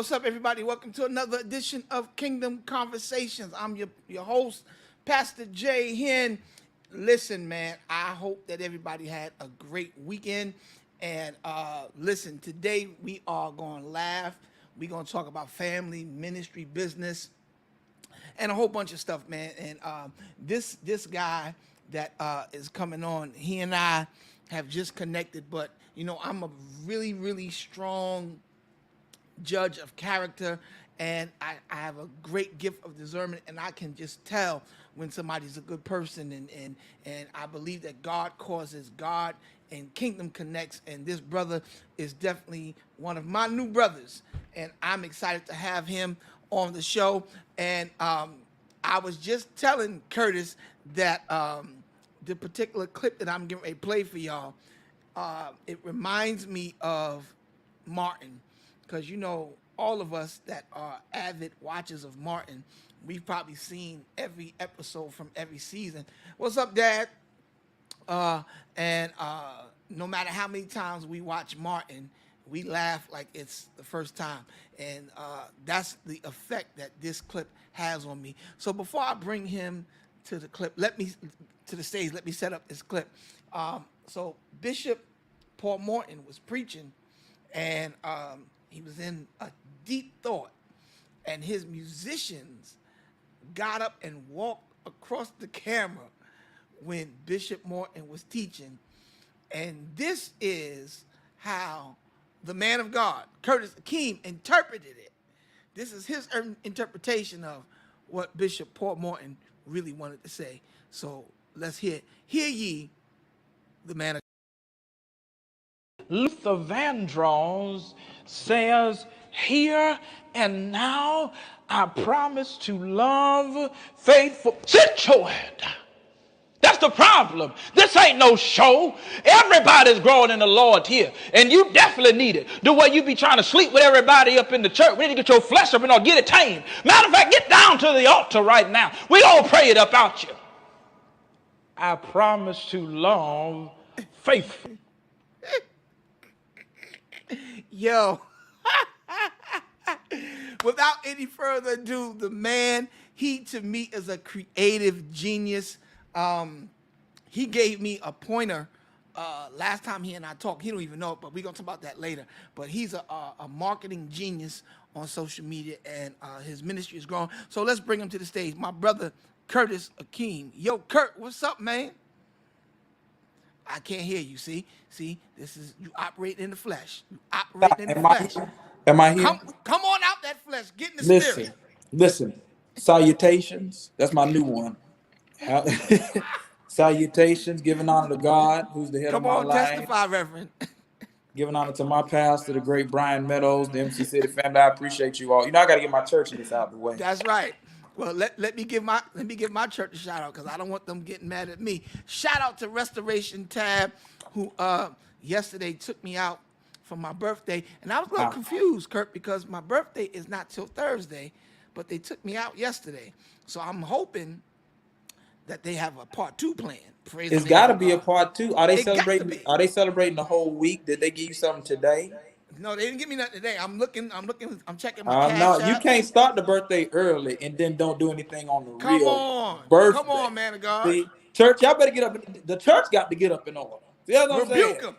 what's up, everybody? Welcome to another edition of Kingdom Conversations. I'm your host, Pastor Jay Hen. Listen, man, I hope that everybody had a great weekend. And listen, today we are going to laugh. We're going to talk about family, ministry, business, and a whole bunch of stuff, man. And this guy that is coming on, he and I have just connected. But you know, I'm a really strong judge of character, and I have a great gift of discernment, and I can just tell when somebody's a good person, and I believe that God causes God and kingdom connects, and this brother is definitely one of my new brothers, and I'm excited to have him on the show. And I was just telling Curtis that the particular clip that I'm getting ready to play for y'all, it reminds me of Martin, because you know, all of us that are avid watchers of Martin, we've probably seen every episode from every season. What's up, Dad? And no matter how many times we watch Martin, we laugh like it's the first time. And that's the effect that this clip has on me. So before I bring him to the clip, to the stage, let me set up this clip. So Bishop Paul Morton was preaching, and he was in a deep thought, and his musicians got up and walked across the camera when Bishop Morton was teaching. And this is how the man of God, Curtis Akeem, interpreted it. This is his interpretation of what Bishop Paul Morton really wanted to say. So let's hear ye, the man of Luther Vandross says, "Here and now I promise to love faithful." Sit your head down. That's the problem. This ain't no show. Everybody's growing in the Lord here, and you definitely need it. The way you be trying to sleep with everybody up in the church, we need to get your flesh up and all, get it tamed. Matter of fact, get down to the altar right now. We gonna pray it up out you. I promise to love faithful. Yo. Without any further ado, the man, he to me is a creative genius. He gave me a pointer last time he and I talked. He don't even know it, but we're going to talk about that later. But he's a marketing genius on social media, and his ministry is growing. So let's bring him to the stage. My brother, Curtis Akeem. Yo, Kurt, what's up, man? I can't hear you. See, this is you operate in the flesh. You operate in the flesh. Am I here? Come on out that flesh. Get in the spirit. Listen. Salutations. That's my new one. Salutations. Giving honor to God, who's the head of my life. Testify, Reverend. Giving honor to my pastor, the great Brian Meadows, the MC City family. I appreciate you all. You know, I got to get my church in this out of the way. That's right. Well, let me give my church a shout out, because I don't want them getting mad at me. Shout out to Restoration Tab, who yesterday took me out for my birthday, and I was a little confused, Kurt, because my birthday is not till Thursday, but they took me out yesterday. So I'm hoping that they have a part 2 plan. It's got to be a part 2. Are they celebrating? Are they celebrating the whole week? Did they give you something today? No, they didn't give me nothing today. I'm checking my cash no, app. you can't start the birthday early and then don't do anything on the Come real on. birthday. Come on, man of God. See, church, y'all better get up. The church got to get up in order. See what I'm saying? Rebuke them.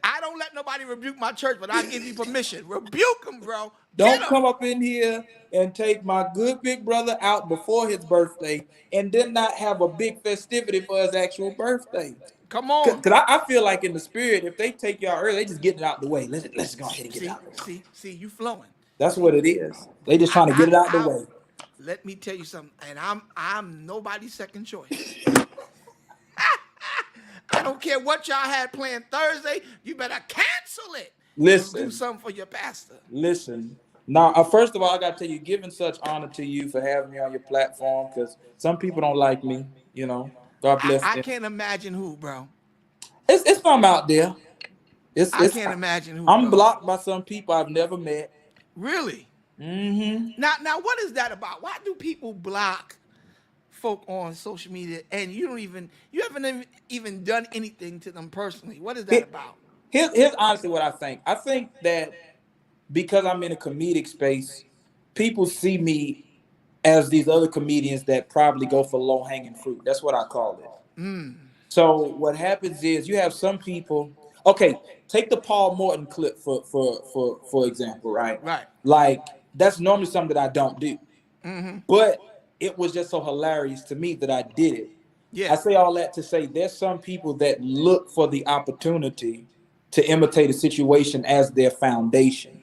I don't let nobody rebuke my church, but I give you permission. Rebuke them, bro. Don't come up in here and take my good big brother out before his birthday and then not have a big festivity for his actual birthday. Come on. Because I feel like in the spirit, if they take y'all early, they just get it out the way. Let's go ahead and get it out the way. See, you flowing. That's what it is. They just trying to get it out the way. Let me tell you something, and I'm nobody's second choice. I don't care what y'all had planned Thursday. You better cancel it. Listen. Do something for your pastor. Listen. Now, first of all, I got to tell you, giving such honor to you for having me on your platform, because some people don't like me, you know. God bless them. I can't imagine who, bro. It's from out there. I can't imagine who. I'm blocked by some people I've never met. Really? Mm-hmm. Now, what is that about? Why do people block folk on social media and you haven't even done anything to them personally? What is that about? Here's honestly what I think. I think that because I'm in a comedic space, people see me as these other comedians that probably go for low hanging fruit. That's what I call it. So what happens is you have some people. Okay, take the Paul Morton clip for example, right? Right. Like that's normally something that I don't do, but it was just so hilarious to me that I did it. Yeah. I say all that to say there's some people that look for the opportunity to imitate a situation as their foundation.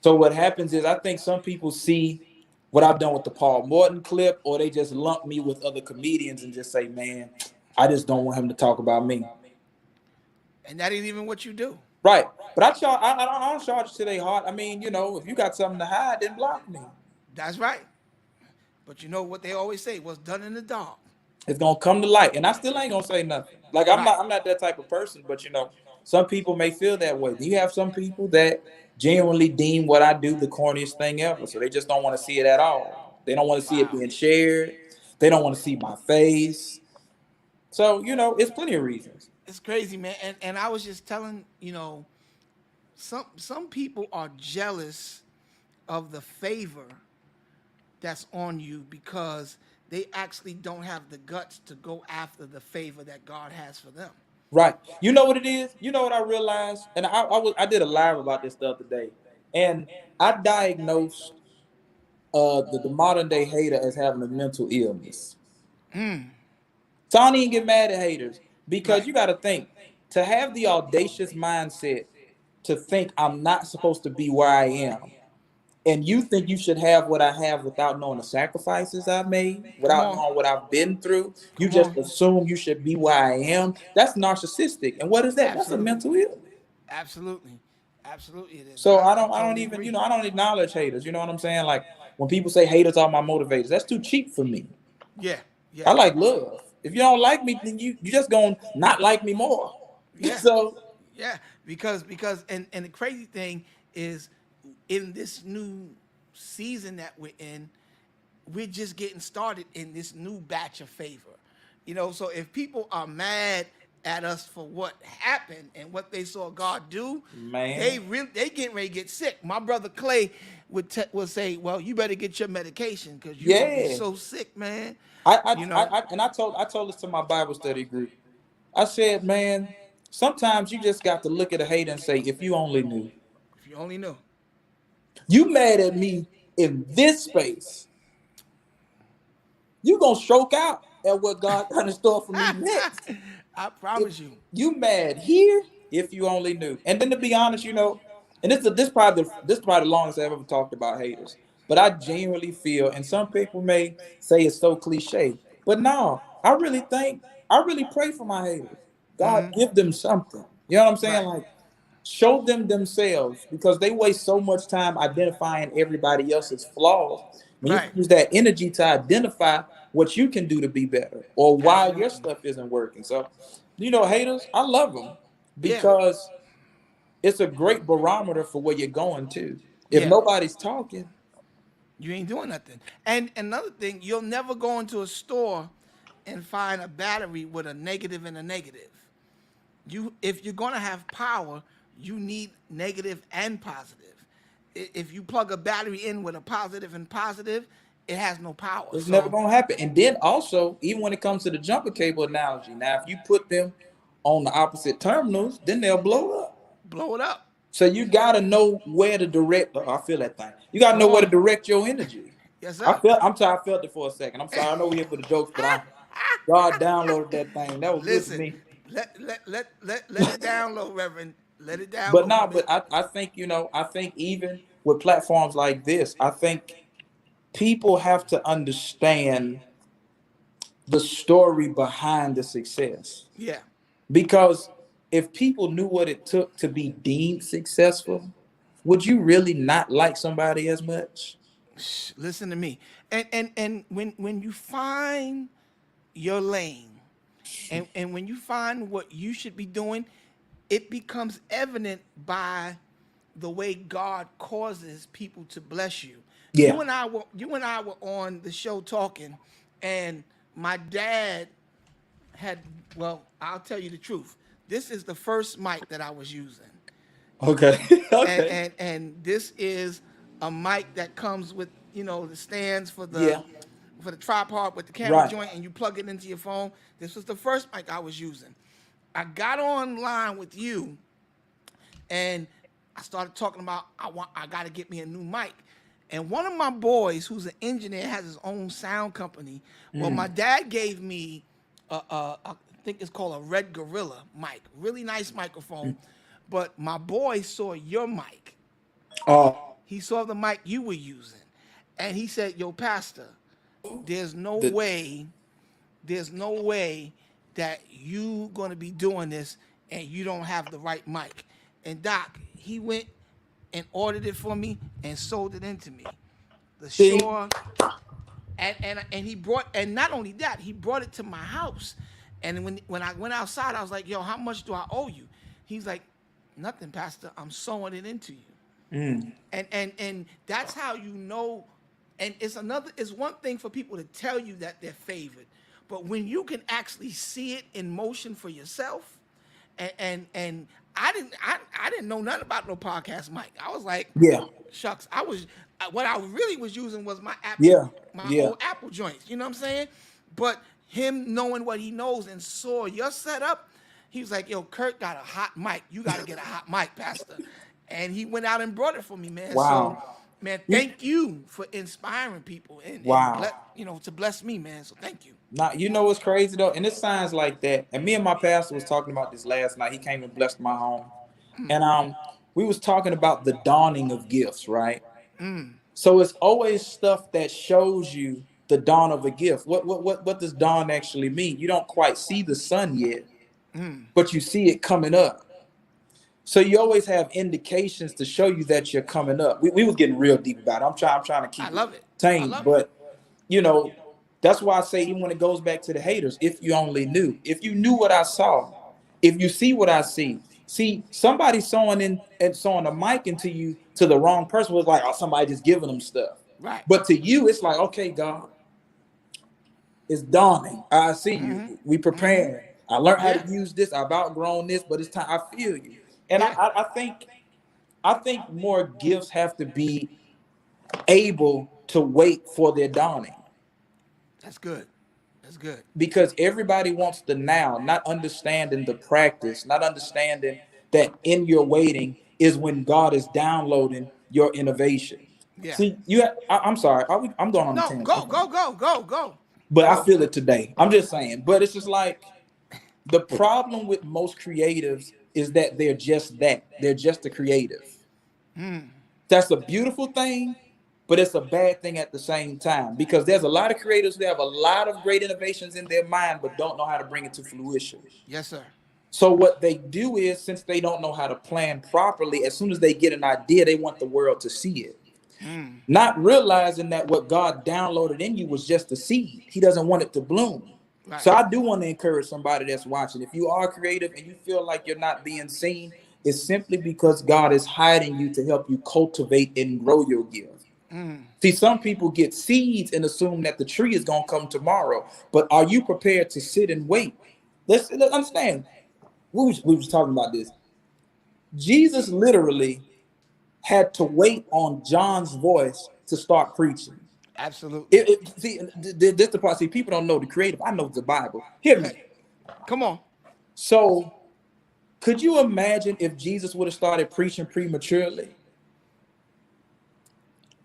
So what happens is I think some people see what I've done with the Paul Morton clip, or they just lump me with other comedians and just say, "Man, I just don't want him to talk about me." And that ain't even what you do. Right. But I don't charge to their heart. I mean, if you got something to hide, then block me. That's right. But you know what they always say, what's done in the dark. It's gonna come to light, and I still ain't gonna say nothing. Like I'm Right. not I'm not that type of person, but some people may feel that way. You have some people that genuinely deem what I do the corniest thing ever, so they just don't want to see it at all. They don't want to see it Wow. being shared. They don't want to see my face. So it's plenty of reasons. It's crazy, man. And I was just telling, some people are jealous of the favor that's on you because they actually don't have the guts to go after the favor that God has for them. Right. You know what it is? You know what I realized? And I did a live about this the other day. And I diagnosed the modern day hater as having a mental illness. So I don't even get mad at haters because Right. you got to think to have the audacious mindset to think I'm not supposed to be where I am. And you think you should have what I have without knowing the sacrifices I've made, Come without on. knowing what I've been through. You Come just on. assume you should be where I am. That's narcissistic. And what is that? That's a Absolutely. mental illness. Absolutely. Absolutely it is. So I I don't totally even, agree. I don't acknowledge haters. You know what I'm saying? Like when people say haters are my motivators, that's too cheap for me. Yeah. Yeah. I like love. If you don't like me, then you just gonna not like me more. Yeah. So Yeah. Because and the crazy thing is in this new season that we're in, we're just getting started in this new batch of favor. So if people are mad at us for what happened and what they saw God do, man, they getting ready to get sick. My brother Clay would say, "Well, you better get your medication because you're gonna be yeah. so sick, man." I, You I, know, I and I told this to my Bible study group. I said, man, sometimes you just got to look at a hater and say, if you only knew. if you only knew. You mad at me in this space, you gonna stroke out at what God got in store for me next. I If promise you. you mad here, if you only knew. And then to be honest, and this probably the longest I've ever talked about haters. But I genuinely feel, and some people may say it's so cliche, but no, I really pray for my haters. God give them something. You know what I'm saying? Right. Like show them themselves because they waste so much time identifying everybody else's flaws. When you Right. can use that energy to identify what you can do to be better or why your Absolutely. stuff isn't working. So, haters, I love them Yeah. because it's a great barometer for where you're going to. If Yeah. nobody's talking, You ain't doing nothing. And another thing, you'll never go into a store and find a battery with a negative and a negative. If you're gonna have power, you need negative and positive. If you plug a battery in with a positive and positive, it has no power. it's never So going to happen. And then also, even when it comes to the jumper cable analogy, now if you put them on the opposite terminals, then they'll blow up. blow it up. So you gotta know where to direct. Oh, I feel that thing. You gotta Come know where to on. direct your energy. Yes, I sir. felt. I'm sorry. I felt it for a second. I'm sorry. I know we're here for the jokes, but God downloaded that thing. That was good to Listen, me. let it download, Reverend. Let it But download. no, but I think I think even with platforms like this, I think people have to understand the story behind the success. Yeah. Because if people knew what it took to be deemed successful, would you really not like somebody as much? Listen to me. And when you find your lane and when you find what you should be doing, it becomes evident by the way God causes people to bless you. Yeah. You and I were on the show talking, and my dad had, well, I'll tell you the truth. This is the first mic that I was using. Okay. and Okay. this is a mic that comes with, you know, the stands Yeah. for the tripod with the camera Right. joint, and you plug it into your phone. This was the first mic I was using. I got online with you, and I started talking about I got to get me a new mic. And one of my boys, who's an engineer, has his own sound company. Well, my dad gave me I think it's called a Red Gorilla mic, really nice microphone. But my boy saw your mic. Uh, He saw the mic you were using, and he said, "Yo, Pastor, there's no the way there's no way that you gonna be doing this and you don't have the right mic." And Doc, he went and ordered it for me and sold it into me. The see, Shure, and he brought, and not only that, he brought it to my house. And when I went outside, I was like, "Yo, how much do I owe you?" He's like, "Nothing, Pastor. I'm sewing it into you." And that's how you know. And it's one thing for people to tell you that they're favored, but when you can actually see it in motion for yourself. And I didn't know nothing about no podcast mic. I was like, yeah, shucks. What I really was using was yeah, my yeah. old Apple joints. You know what I'm saying? But him knowing what he knows and saw your setup, he was like, "Yo, Kurt got a hot mic. You got to get a hot mic, Pastor." And he went out and brought it for me, man. So, Wow. man, You, thank you for inspiring people wow. to bless me, man. So thank you. Now, you know what's crazy though, and it sounds like that. And me and my pastor was talking about this last night. He came and blessed my home, and we was talking about the dawning of gifts, right? So it's always stuff that shows you the dawn of a gift. What does dawn actually mean? You don't quite see the sun yet, but you see it coming up. So you always have indications to show you that you're coming up. We was getting real deep about it. I'm trying to I keep it love it. I tame, love it. but you know, that's why I say even when it goes back to the haters, if you only knew, if you knew what I saw, if you see what I see somebody sewing in and sewing a mic into you to the wrong person was like, oh, somebody just giving them stuff. Right. But to you, it's like, okay, God, it's dawning. I see you. We preparing. I learned how Yeah. to use this. I've outgrown this, but it's time. I feel you. And Yeah. I think more gifts have to be able to wait for their dawning That's good. That's good. because everybody wants the now, not understanding the practice, not understanding that in your waiting is when God is downloading your innovation. Yeah. See, I'm sorry, I'm going on a No, tangent, go, go, go, go, go. but I feel it today. I'm just saying, but it's just like the problem with most creatives is that they're just that. They're just a creative. That's a beautiful thing, but it's a bad thing at the same time because there's a lot of creators who have a lot of great innovations in their mind but don't know how to bring it to fruition. Yes, sir. So what they do is, since they don't know how to plan properly, as soon as they get an idea, they want the world to see it, not realizing that what God downloaded in you was just a seed. He doesn't want it to bloom. Right. So I do want to encourage somebody that's watching. If you are creative and you feel like you're not being seen, it's simply because God is hiding you to help you cultivate and grow your gift. See, some people get seeds and assume that the tree is going to come tomorrow. But are you prepared to sit and wait? Let's understand. We was talking about this. Jesus literally had to wait on John's voice to start preaching. Absolutely. See, this the part. See, people don't know the creative. I know the Bible. Hear me. Come on. So, could you imagine if Jesus would have started preaching prematurely?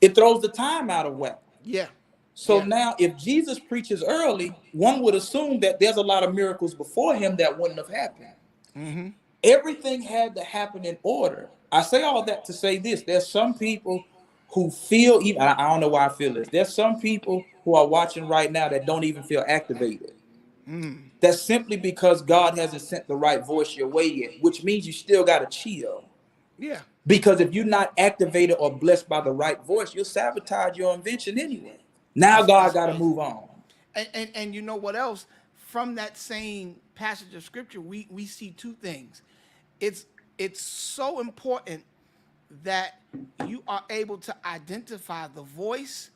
It throws the time out of whack. Yeah. So Yeah. now, if Jesus preaches early, one would assume that there's a lot of miracles before him that wouldn't have happened. Everything had to happen in order. I say all that to say this. There's some people who feel, even I don't know why I feel this. There's some people who are watching right now that don't even feel activated. That's simply because God hasn't sent the right voice your way yet, which means you still got to chill. Yeah. Because if you're not activated or blessed by the right voice, you'll sabotage your invention anyway. Now God That's got to crazy. move on. And you know what else? From that same passage of scripture, we see two things. It's so important that you are able to identify the voice,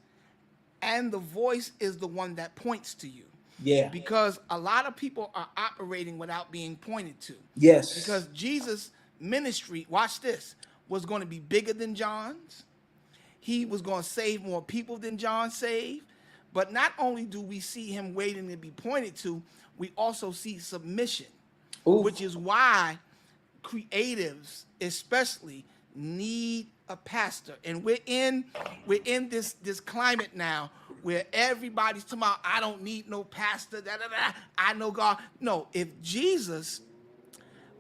and the voice is the one that points to you. Yeah. Because a lot of people are operating without being pointed to. Yes. Because Jesus ministry, watch this, was going to be bigger than John's. He was going to save more people than John saved. But not only do we see him waiting to be pointed to, we also see submission, which is why creatives especially need a pastor. And we're in this climate now where everybody's talking about, I don't need no pastor, I know God. No, if Jesus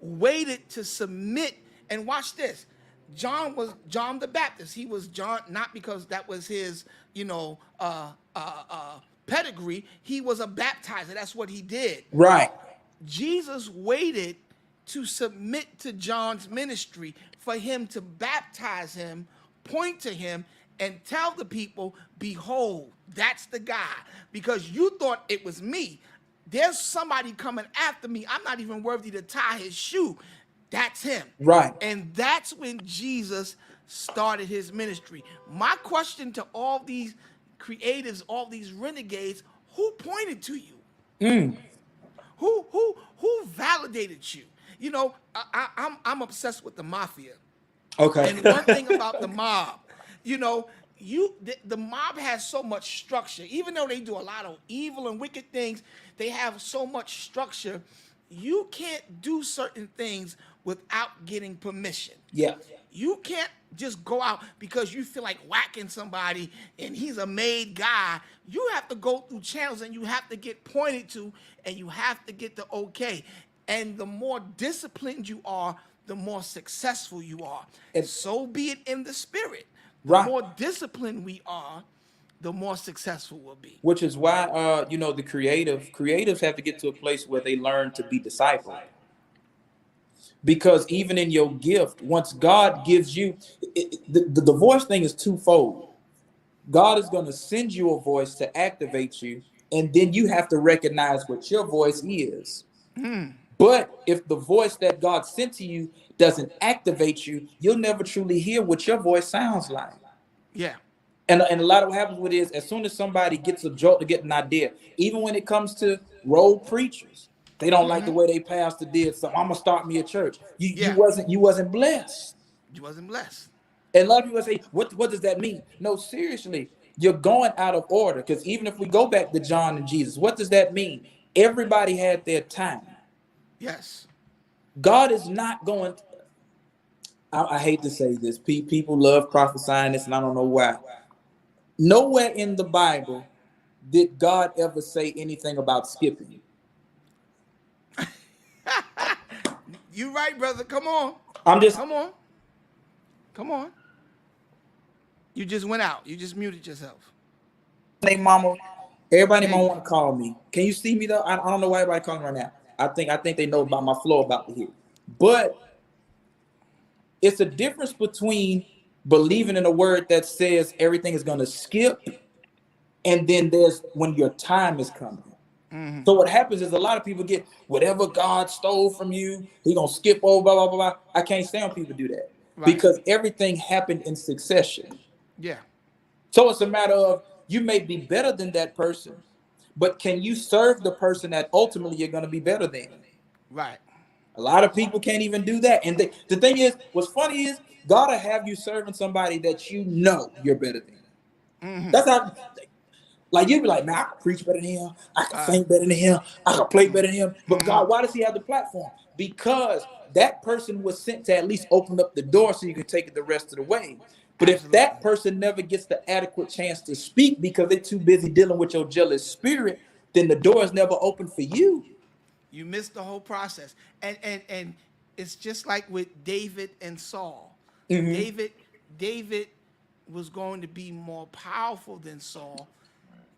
waited to submit, and watch this, John was John the Baptist. He was John not because that was his, pedigree. He was a baptizer. That's what he did. Right. Jesus waited to submit to John's ministry for him to baptize him, point to him, and tell the people, behold, that's the guy. Because you thought it was me. There's somebody coming after me. I'm not even worthy to tie his shoe. That's him. Right. And that's when Jesus started his ministry. My question to all these creatives, all these renegades, who pointed to you? Who validated you? You know, I'm obsessed with the mafia. Okay. And one thing about the mob, the mob has so much structure. Even though they do a lot of evil and wicked things, they have so much structure. You can't do certain things without getting permission. Yeah. You can't just go out because you feel like whacking somebody and he's a made guy. You have to go through channels and you have to get pointed to and you have to get the okay. And the more disciplined you are, the more successful you are. And so be it in the spirit. The Right. more disciplined we are, the more successful we'll be. Which is why, the creatives have to get to a place where they learn to be discipled. Because even in your gift, once God gives you, the voice thing is twofold. God is going to send you a voice to activate you, and then you have to recognize what your voice is. But if the voice that God sent to you doesn't activate you, you'll never truly hear what your voice sounds like. Yeah. And a lot of what happens with it is, as soon as somebody gets a jolt to get an idea, even when it comes to road preachers, they don't like the way they pastor did something. I'm gonna start me a church. You wasn't blessed. You wasn't blessed. And a lot of people say, what does that mean? No, seriously, you're going out of order. Because even if we go back to John and Jesus, what does that mean? Everybody had their time. Yes. God is not going. I hate to say this. People love prophesying this, and I don't know why. Nowhere in the Bible did God ever say anything about skipping. You right, brother. Come on. Come on. You just went out. You just muted yourself. Hey, mama. Everybody might want to call me. Can you see me though? I don't know why everybody calling right now. I think they know about my flow about to hit. But it's a difference between believing in a word that says everything is going to skip, and then there's when your time is coming. Mm-hmm. So what happens is a lot of people get whatever God stole from you, He's going to skip over, blah, blah, blah, blah. I can't stand when people do that. Right. Because everything happened in succession. Yeah. So it's a matter of you may be better than that person, but can you serve the person that ultimately you're going to be better than? Right. A lot of people can't even do that. And the thing is, what's funny is God will have you serving somebody that you know you're better than. Mm-hmm. That's how, like, you'd be like, man, I can preach better than him. I can sing better than him. I can play better than him. But God, why does he have the platform? Because that person was sent to at least open up the door so you can take it the rest of the way. But if that person never gets the adequate chance to speak because they're too busy dealing with your jealous spirit, then the door is never open for you. You missed the whole process. And it's just like with David and Saul. Mm-hmm. David was going to be more powerful than Saul,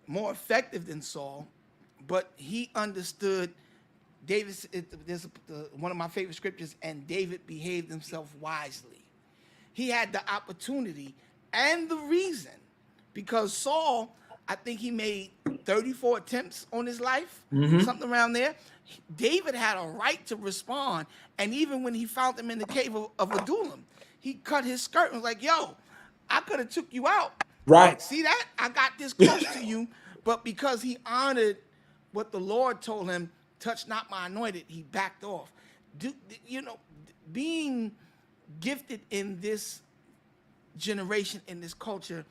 more effective than Saul, but he understood there's one of my favorite scriptures, and David behaved himself wisely. He had the opportunity and the reason, because Saul, I think he made 34 attempts on his life, something around there. David had a right to respond, and even when he found him in the cave of Adullam, he cut his skirt and was like, yo, I could have took you out. Right. See that? I got this close to you, but because he honored what the Lord told him, touch not my anointed, he backed off. do you know, being gifted in this generation, in this culture,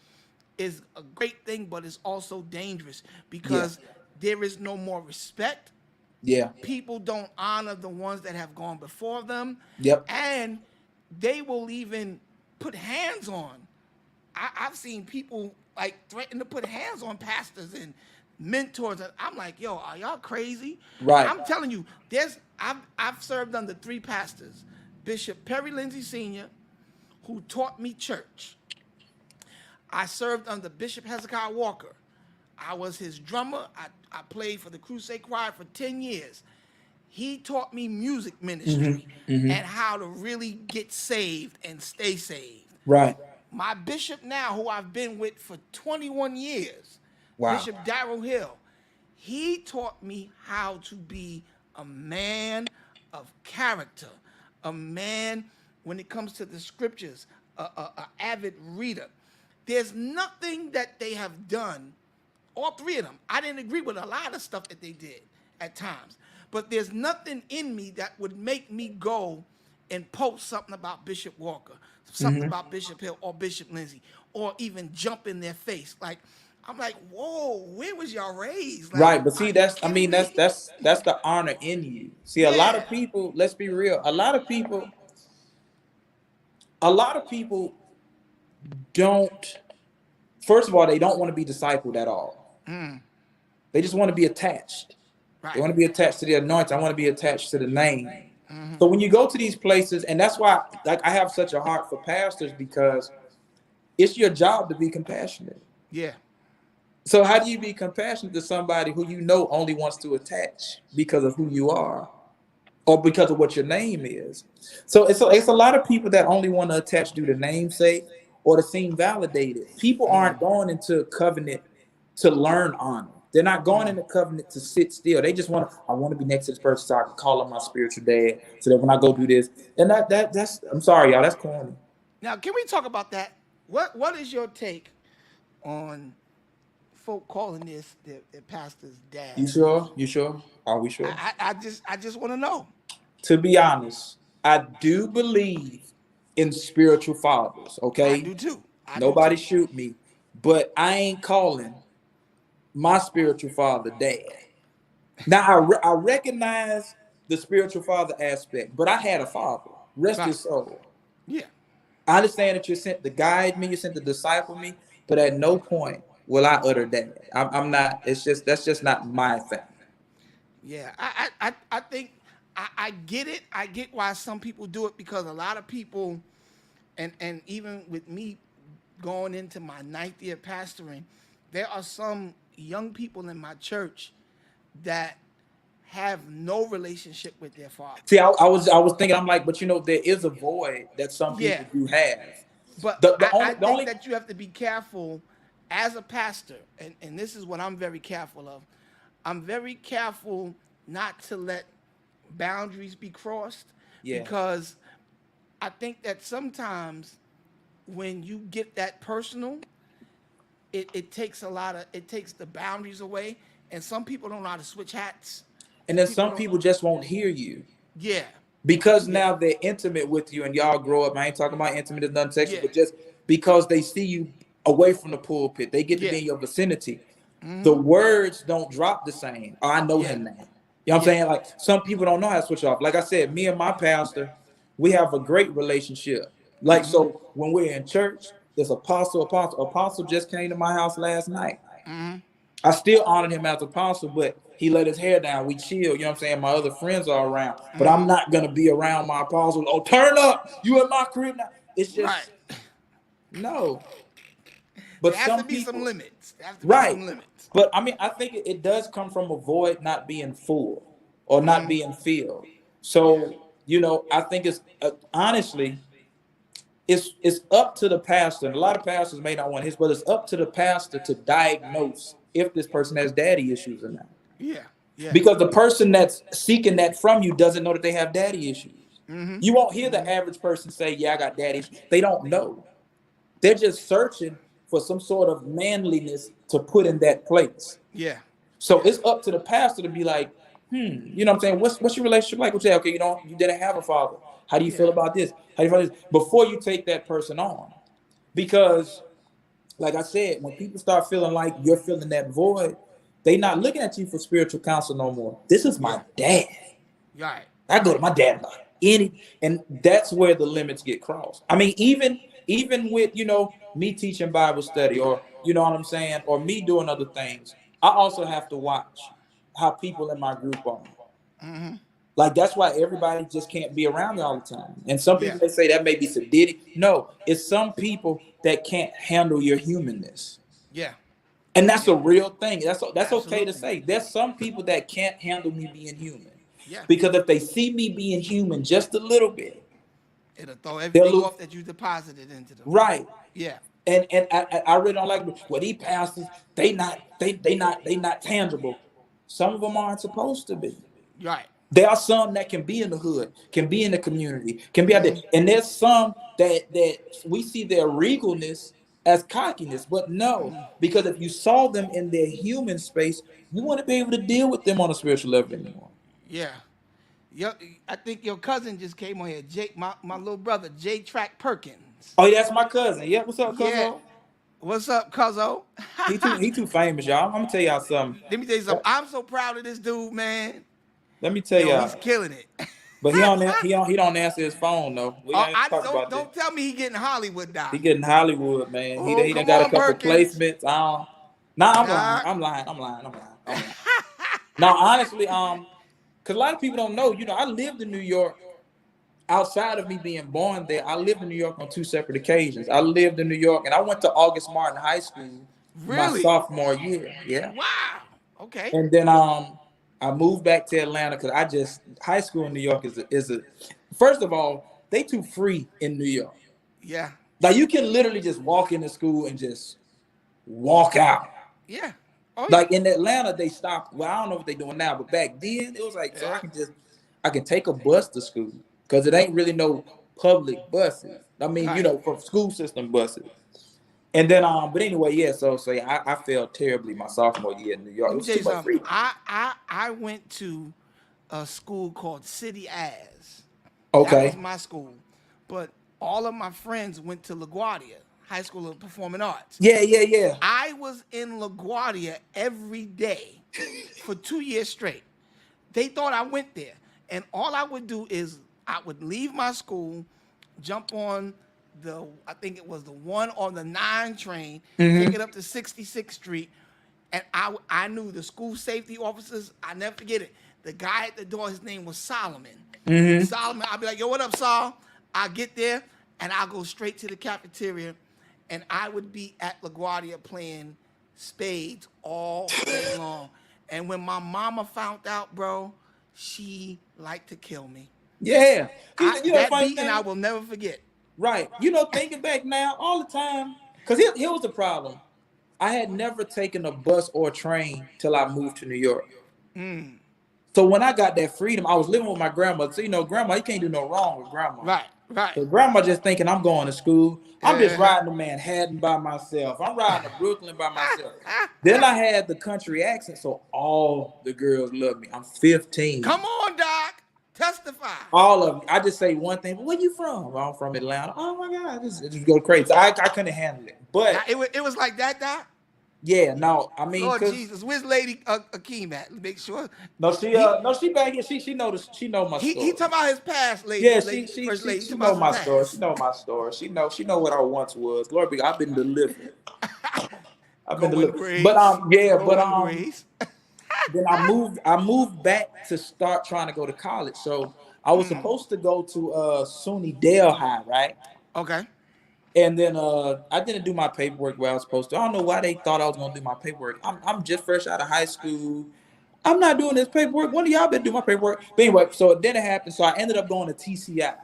is a great thing, but it's also dangerous Yeah. because there is no more respect. Yeah. People don't honor the ones that have gone before them, Yep. and they will even put hands on. I've seen people like threaten to put hands on pastors and mentors, and I'm like, yo, are y'all crazy? Right. I'm telling you, I've served under 3 pastors: Bishop Perry Lindsay Sr., who taught me church. I served under Bishop Hezekiah Walker. I was his drummer. I played for the Crusade Choir for 10 years. He taught me music ministry and how to really get saved and stay saved. Right. My bishop now, who I've been with for 21 years, Wow. Bishop Darrell Hill, he taught me how to be a man of character, a man when it comes to the scriptures, a avid reader. There's nothing that they have done, all 3 of them. I didn't agree with a lot of stuff that they did at times, but there's nothing in me that would make me go and post something about Bishop Walker, something about Bishop Hill or Bishop Lindsay, or even jump in their face. Like, I'm like, whoa, where was y'all raised? Like, Right. But see, are you that's I kidding mean, me? that's the honor in you. See, a lot Yeah. of people, let's be real, a lot of people don't, first of all, they don't want to be discipled at all. They just want to be attached. They Right. want to be attached to the anointing. I want to be attached to the name. So when you go to these places, and that's why, like, I have such a heart for pastors, because it's your job to be compassionate. Yeah. So how do you be compassionate to somebody who you know only wants to attach because of who you are or because of what your name is? So it's a lot of people that only want to attach due to namesake or to seem validated. People aren't going into covenant to learn honor. They're not going into covenant to sit still. They just I want to be next to this person so I can call him my spiritual dad, so that when I go do this, and that's, I'm sorry, y'all, that's corny. Now, can we talk about that? What is your take on folk calling this their pastor's dad? You sure? You sure? Are we sure? I just want to know. To be honest, I do believe in spiritual fathers, I okay? do too. I do Nobody too. shoot me, but I ain't calling my spiritual father dad. Now, I recognize the spiritual father aspect, but I had a father. Rest Right. his soul. Yeah. I understand that you're sent to guide me, you're sent to disciple me, but at no point will I utter dad. I'm not, that's just not my thing. Yeah. I think I get it. I get why some people do it, because a lot of people, and even with me going into my 9th year pastoring, there are some young people in my church that have no relationship with their father. See, I was thinking, I'm like, but there is a void that some Yeah. people do have. But The I only the think only that you have to be careful as a pastor, and this is what I'm very careful of. I'm very careful not to let boundaries be crossed, Yeah. because I think that sometimes when you get that personal, it takes it takes the boundaries away, and some people don't know how to switch hats. and then People some don't. people just won't hear you Yeah. because Yeah. now they're intimate with you and y'all grow up. I ain't talking about intimate as nothing sexual, Yeah. but just because they see you away from the pulpit, they get to be Yeah. in your vicinity. The words don't drop the same. Oh, I know Yeah. him now. You know what I'm Yeah. saying? Like, some people don't know how to switch off. Like I said, me and my pastor, we have a great relationship. Like, so when we're in church, this apostle just came to my house last night. I still honored him as apostle, but he let his hair down. We chill. You know what I'm saying? My other friends are around, but I'm not gonna be around my apostle. Oh, turn up! You in my crib now? It's Right. just no. But There has to some be some people, limits. There has to be right? some limits. But I mean, I think it does come from a void not being full or not being filled. Yeah. So I think it's honestly, it's up to the pastor. And a lot of pastors may not want his, but it's up to the pastor to diagnose if this person has daddy issues or not. Yeah. Yeah. Because the person that's seeking that from you doesn't know that they have daddy issues. You won't hear the average person say, "Yeah, I got daddy issues." They don't know. They're just searching for some sort of manliness to put in that place. Yeah. So Yeah. it's up to the pastor to be like, You know what I'm saying? What's your relationship like with that? Okay, you didn't have a father. How do you feel Yeah. about this? How do you feel about this? Before you take that person on. Because, like I said, when people start feeling like you're filling that void, they not looking at you for spiritual counsel no more. This is Yeah. my dad. Right. I go to my dad about and that's where the limits get crossed. I mean, even with me teaching Bible study, or you know what I'm saying, or me doing other things, I also have to watch how people in my group are. Like that's why everybody just can't be around me all the time. And some Yeah. people may say that may be sadistic. No, it's some people that can't handle your humanness. Yeah. And that's a Yeah. real thing. That's okay to Absolutely. say. There's some people that can't handle me being human. Yeah. Because if they see me being human just a little bit, It'll throw they'll everything look off that you deposited into them. right. Yeah. And I really don't like well, these pastors, they not tangible. Some of them aren't supposed to be. Right. There are some that can be in the hood, can be in the community, can be out there. And there's some that we see their regalness as cockiness, but no, because if you saw them in their human space, you wouldn't be able to deal with them on a spiritual level anymore. Yeah. I think your cousin just came on here. Jake, my little brother, J Track Perkins. Oh, yeah, that's my cousin. Yeah, what's up, Yeah. cousin? What's up, cuzzo? He too famous, y'all. I'm gonna tell y'all something. Let me tell you something. I'm so proud of this dude, man. Let me tell Yo, he's y'all. killing it. But he don't answer his phone though. We Oh, ain't I talk about don't that. tell me he getting Hollywood He doc. getting Hollywood, man. Oh, He done come got a on, couple Perkins. placements. Nah, I'm lying. Doc. I'm lying. Now, honestly, because a lot of people don't know. I lived in New York. Outside of me being born there, I lived in New York on two separate occasions. I lived in New York, and I went to August Martin High School my Really? sophomore year. Yeah. Wow. Okay. And then I moved back to Atlanta because high school in New York is a first of all, they too free in New York. Yeah. Like you can literally just walk into school and just walk out. Yeah. Oh yeah. Like in Atlanta, they stopped. Well, I don't know what they're doing now, but back then it was like so Yeah. I can take a bus to school because it ain't really no public buses. I mean, Right. for school system buses. And then but anyway, yeah. So yeah, I failed terribly my sophomore year in New York. Let It me was tell too you much something. freedom. I went to a school called City As. That was Okay. my school. But all of my friends went to LaGuardia, High School of Performing Arts. Yeah. I was in LaGuardia every day for 2 years straight. They thought I went there. And all I would do is I would leave my school, jump on I think it was the 1 or the 9 train, take it up to 66th Street, and I knew the school safety officers. I never forget it. The guy at the door, his name was Solomon. Solomon, I'd be like, yo, what up, Sol? I get there, and I'll go straight to the cafeteria, and I would be at LaGuardia playing spades all day long. And when my mama found out, bro, she liked to kill me. Yeah. The That funny beating thing? I will never forget. Right. Thinking back now, all the time, because here was the problem. I had never taken a bus or a train till I moved to New York. So when I got that freedom, I was living with my grandma. So, grandma, you can't do no wrong with grandma. Right. So grandma just thinking I'm going to school. I'm just Uh-huh. riding to Manhattan by myself. I'm riding to Brooklyn by myself. Then I had the country accent, so all the girls love me. I'm 15. Come on, Doc. Testify. All of them. I just say one thing. Where you from? Well, I'm from Atlanta. Oh my God, it just go crazy. I couldn't handle it. But It was like that, Doc. yeah, no, I mean, Lord Jesus, where's Lady Akeem at? Make sure. she back here. She know my story. He talking about his past, lady. Yeah, First lady. she know my story. She know my story. She know what I once was. Glory be, I've been delivered. I've been Going delivered. grace. But Grace. then I moved back to start trying to go to college. So I was supposed to go to SUNY Dale High, right? Okay. And then I didn't do my paperwork where I was supposed to. I don't know why they thought I was gonna do my paperwork. I'm just fresh out of high school. I'm not doing this paperwork. One of y'all better do my paperwork. But anyway, so then it happened. So I ended up going to TCI.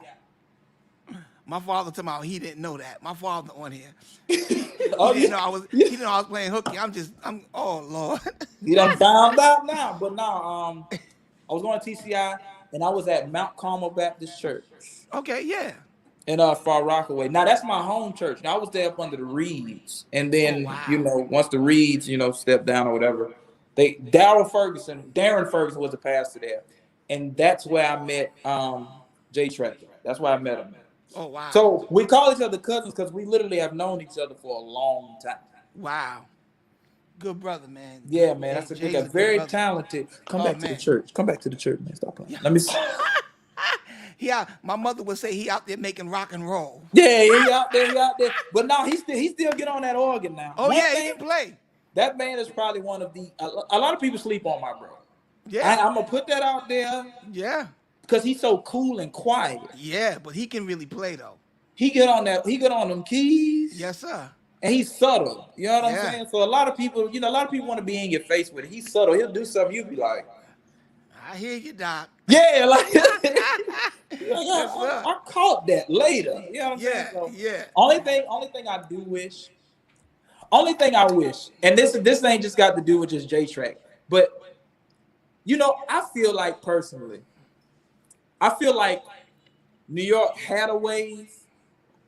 My father told me he didn't know that. My father on here. Oh, He didn't know I was playing hooky. Oh Lord. You done found out now. But now I was going to TCI and I was at Mount Carmel Baptist Church Okay, yeah. in Far Rockaway. Now that's my home church. Now I was there up under the Reeds. And then, Oh, wow. once the Reeds, stepped down or whatever, Darren Ferguson was the pastor there, and that's where I met Jay Trekker. That's where I met him. Oh wow. So we call each other cousins because we literally have known each other for a long time. Wow. Good brother, man. Yeah, man, that's a good Jay's guy. a good Very brother. talented. Come Oh, back to the man. church. Come back to the church, man. Stop playing. Let me see. Yeah, my mother would say he out there making rock and roll. Yeah, he out there, But no, he still get on that organ now. Oh One yeah, thing, he can play. that man is probably one of the. A lot of people sleep on my bro. Yeah, I'm gonna put that out there yeah, because he's so cool and quiet. yeah. But he can really play though. He get on that. He get on them keys. Yes, sir. And he's subtle. You know what Yeah. I'm saying? So a lot of people, a lot of people want to be in your face with it. He's subtle. He'll do something. You'll be like, I hear you, Doc. yeah, like, Yes, sir. I caught that later. You know what I'm saying? Yeah, So, yeah. Only thing I do wish. Only thing I wish, and this ain't just got to do with just J Track, but I feel like personally, New York had a wave,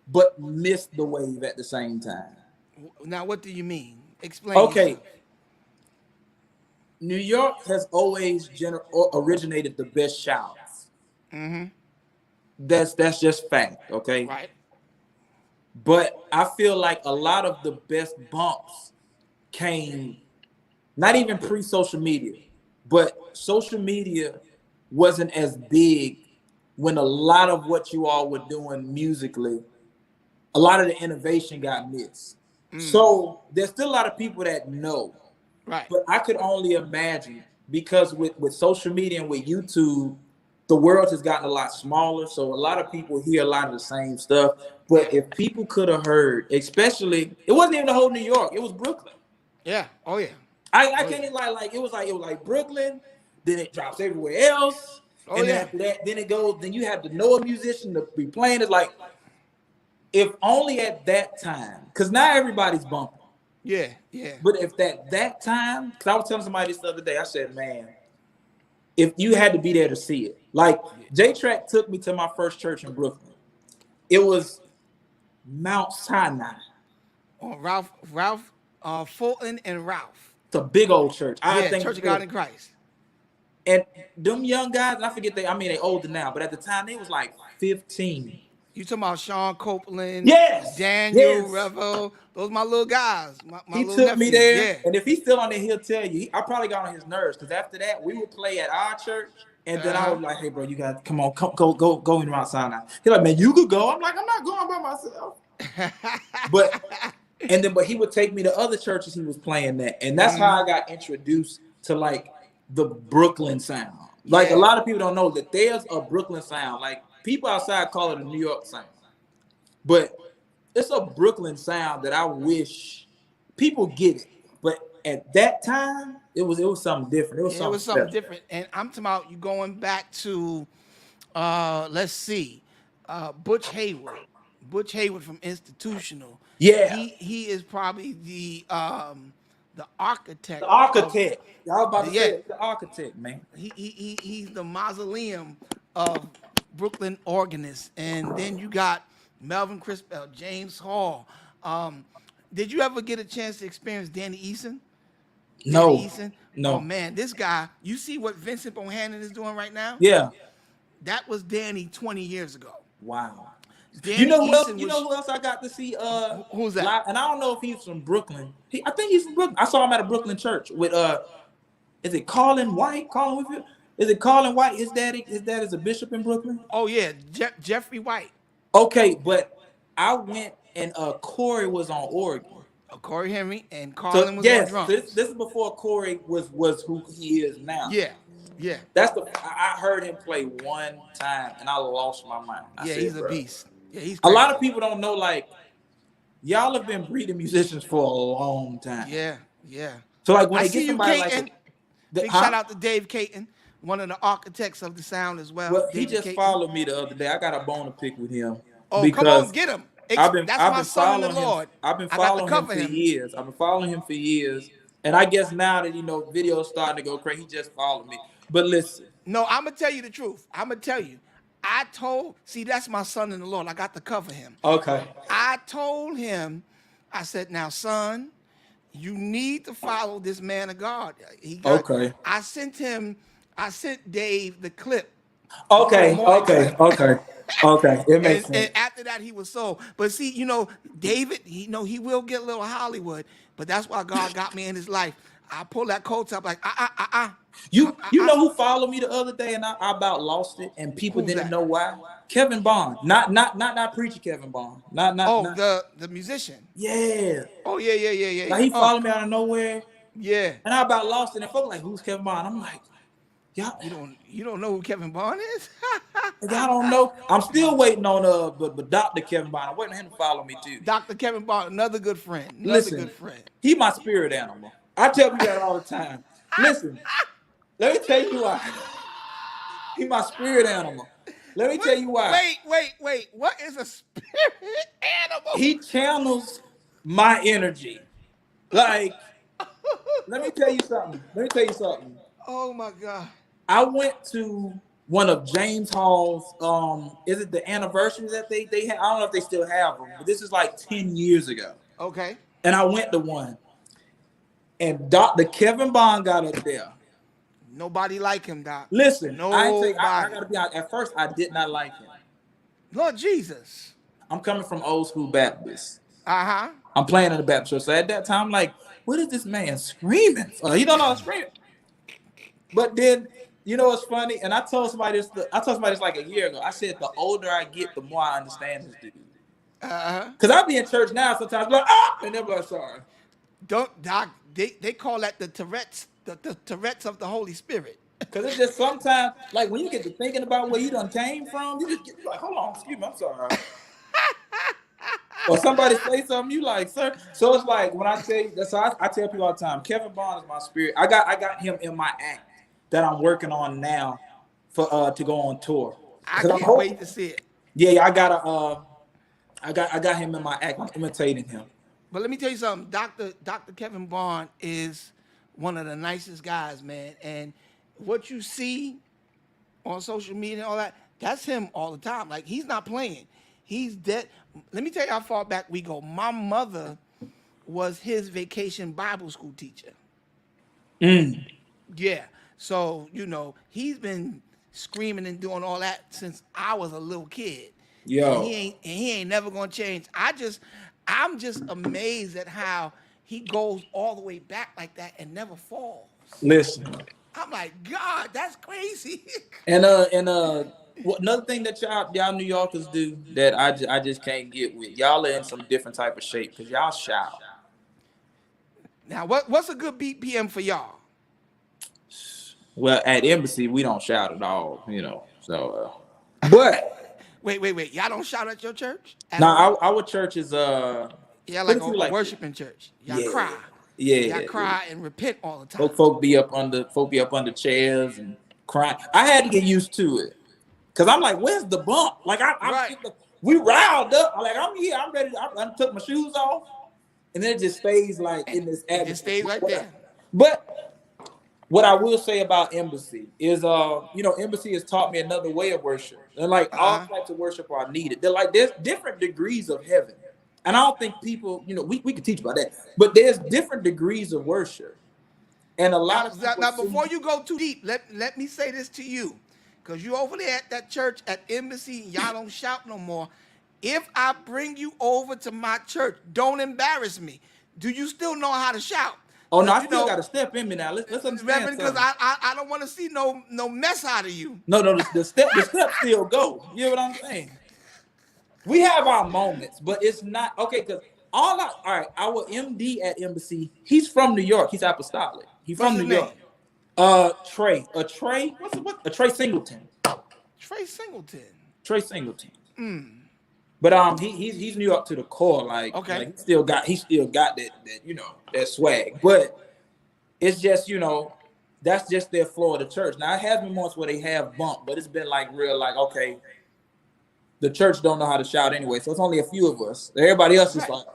but missed the wave at the same time. Now, what do you mean? Explain. Okay. yourself. New York has always originated the best shouts. Mm-hmm. That's just fact, okay? Right. But I feel like a lot of the best bumps came not even pre-social media, but social media wasn't as big when a lot of what you all were doing musically, a lot of the innovation got missed. So there's still a lot of people that know. Right. But I could only imagine because with social media and with YouTube, the world has gotten a lot smaller. So a lot of people hear a lot of the same stuff. But if people could have heard, especially, it wasn't even the whole New York, it was Brooklyn. Yeah. Oh yeah. I can't even like it was like Brooklyn, then it drops everywhere else. Oh, and then yeah. after that, then you have to know a musician to be playing it. Like, if only at that time, because now everybody's bumping. Yeah. Yeah. But if that time, because I was telling somebody this the other day, I said, man, if you had to be there to see it. Like, J-Track took me to my first church in Brooklyn. It was Mount Sinai. Oh, Ralph, Fulton and Ralph. It's a big old church. Yeah, Church of God in Christ. And them young guys, I forget they older now, but at the time they was like 15. You talking about Sean Copeland? Yes, Daniel, yes. Revel. Those my little guys. My He little took me nephews. there, Yeah. and if he's still on there, he'll tell you. I probably got on his nerves because after that, we would play at our church, and then I was like, "Hey, bro, you got to come on, go in Mount Sinai." He's like, "Man, you could go." I'm like, "I'm not going by myself." But he would take me to other churches he was playing at, and that's how I got introduced to like the Brooklyn sound. Like a lot of people don't know that there's a Brooklyn sound. Like people outside call it a New York sound, but it's a Brooklyn sound that I wish people get it. But at that time, it was something different. It was something special. Different. And I'm talking about you going back to, let's see, Butch Hayward. Butch Hayward from Institutional. Yeah. He is probably the architect. The architect. Y'all about to Yeah. say it, the architect, man. He's the mausoleum of Brooklyn organists. And then you got Melvin Crispell, James Hall. Did you ever get a chance to experience Danny Eason? No. Danny Eason? No. Oh man, this guy, you see what Vincent Bohannon is doing right now? Yeah. That was Danny 20 years ago. Wow. Danny You know who else? Eason You know who else I got to see? Who's that? Live? And I don't know if he's from Brooklyn. I think he's from Brooklyn. I saw him at a Brooklyn church with is it Colin White? Colin Whitfield? Is it Colin White? His dad is a bishop in Brooklyn. Oh yeah, Jeffrey White. Okay, but I went and Corey was on organ. Corey Henry and Carlin was on drums. This is before Corey was who he is now. Yeah. That's I heard him play one time and I lost my mind. He's a beast. Yeah, he's a crazy. lot of people don't know, like, y'all have been breeding musicians for a long time. Yeah. So like when I they see get you, somebody Caton. like Big shout out to Dave Caton, one of the architects of the sound as well. Well, he David just Caton. followed me the other day. I got a bone to pick with him. Oh, come on, get him. That's my son in the Lord. I've been following him for years. I've been following him for years. And I guess now that, videos starting to go crazy, he just followed me. But listen. No, I'm going to tell you the truth. I'm going to tell you. That's my son in the Lord. I got to cover him. Okay. I told him, I said, now, son, You need to follow this man of God. He got. Okay. I sent Dave the clip, the good Okay. morning Okay. clip. Okay. Okay. It makes And sense. after that, he was sold. But see, David, he will get a little Hollywood, but that's why God got me in his life. I pull that coat up like, You know who followed me the other day and I about lost it and people Who's didn't that? know why? Kevin Bond. Not preacher Kevin Bond. Oh, Not the musician. yeah. Oh, yeah. Like he Oh, followed me out of nowhere yeah. and I about lost it and folks like who's Kevin Bond? I'm like, You don't know who Kevin Bond is? y'all don't know. I'm still waiting on but Dr. Kevin Bond. I'm waiting on him to follow me too. Dr. Kevin Bond, another good friend. Another Listen, good friend. he my spirit animal. I tell people that all the time. Listen, let me tell you why. He my spirit animal. Let me tell you why. Wait. What is a spirit animal? He channels my energy. Like, let me tell you something. Oh my God. I went to one of James Hall's, is it the anniversary that they had? I don't know if they still have them, but this is like 10 years ago. Okay. And I went to one. And Dr. Kevin Bond got up there. Nobody like him, Doc. Listen, I Nobody. gotta be honest. At first, I did not like him. Lord Jesus. I'm coming from old school Baptist. Uh-huh. I'm playing in the Baptist church. So at that time, I'm like, what is this man screaming for? He don't know how to scream. But then, you know what's funny? And I told somebody this like a year ago. I said, the older I get, the more I understand this dude. Uh-huh. Because I be in church now sometimes, like, and they're like, sorry. Don't Doc, they call that the Tourette's, the Tourette's of the Holy Spirit. Because it's just sometimes, like when you get to thinking about where you done came from, you just get like, hold on, excuse me, I'm sorry. Or somebody say something, you like, sir. So it's like when I say that's how I tell people all the time, Kevin Bond is my spirit. I got him in my act that I'm working on now for to go on tour. I I'm can't wait to see it. Yeah, I got him in my act. I'm imitating him. But let me tell you something. Dr. Kevin Bond is one of the nicest guys, man. And what you see on social media and all that, that's him all the time. Like, he's not playing. He's dead. Let me tell you how far back we go. My mother was his vacation Bible school teacher. Yeah. So, he's been screaming and doing all that since I was a little kid. Yo. And he ain't never gonna change. I'm just amazed at how he goes all the way back like that and never falls. Listen. I'm like, God, that's crazy. And another thing that y'all New Yorkers do that I just can't get with. Y'all are in some different type of shape because y'all shout. Now, what's a good BPM for y'all? Well, at Embassy, we don't shout at all, So, but Wait. Y'all don't shout at your church? now our church is Yeah, put like it to you a like worshiping church. Y'all yeah, cry. yeah, Y'all cry yeah. and repent all the time. Folk be up under chairs and crying. I had to get used to it because I'm like, where's the bump? Like Right. we riled up. I'm like, I'm here. I'm ready. I took my shoes off, and then it just stays like in this It just stays right there. But what I will say about Embassy is, Embassy has taught me another way of worship, and like all types of worship are needed. They're like there's different degrees of heaven, and I don't think people, we could teach about that, but there's different degrees of worship, and a lot of people. Now, before you go too deep, let me say this to you, because you over there at that church at Embassy, y'all don't shout no more. If I bring you over to my church, don't embarrass me. Do you still know how to shout? Oh no, I still got to step in me now. Let's understand Reverend, because something. I don't want to see no mess out of you. No, the steps still go. You know what I'm saying? We have our moments, but it's not okay because all right, our MD at Embassy, he's from New York. He's apostolic. He's from What's New his York. Trey. Trey Singleton. Trey Singleton. Trey Singleton. But he's New York to the core. Like, okay. Like he still got that that swag. But it's just that's just their floor of the church. Now it has been months where they have bumped, but it's been like real like okay, the church don't know how to shout anyway, so it's only a few of us. Everybody else is like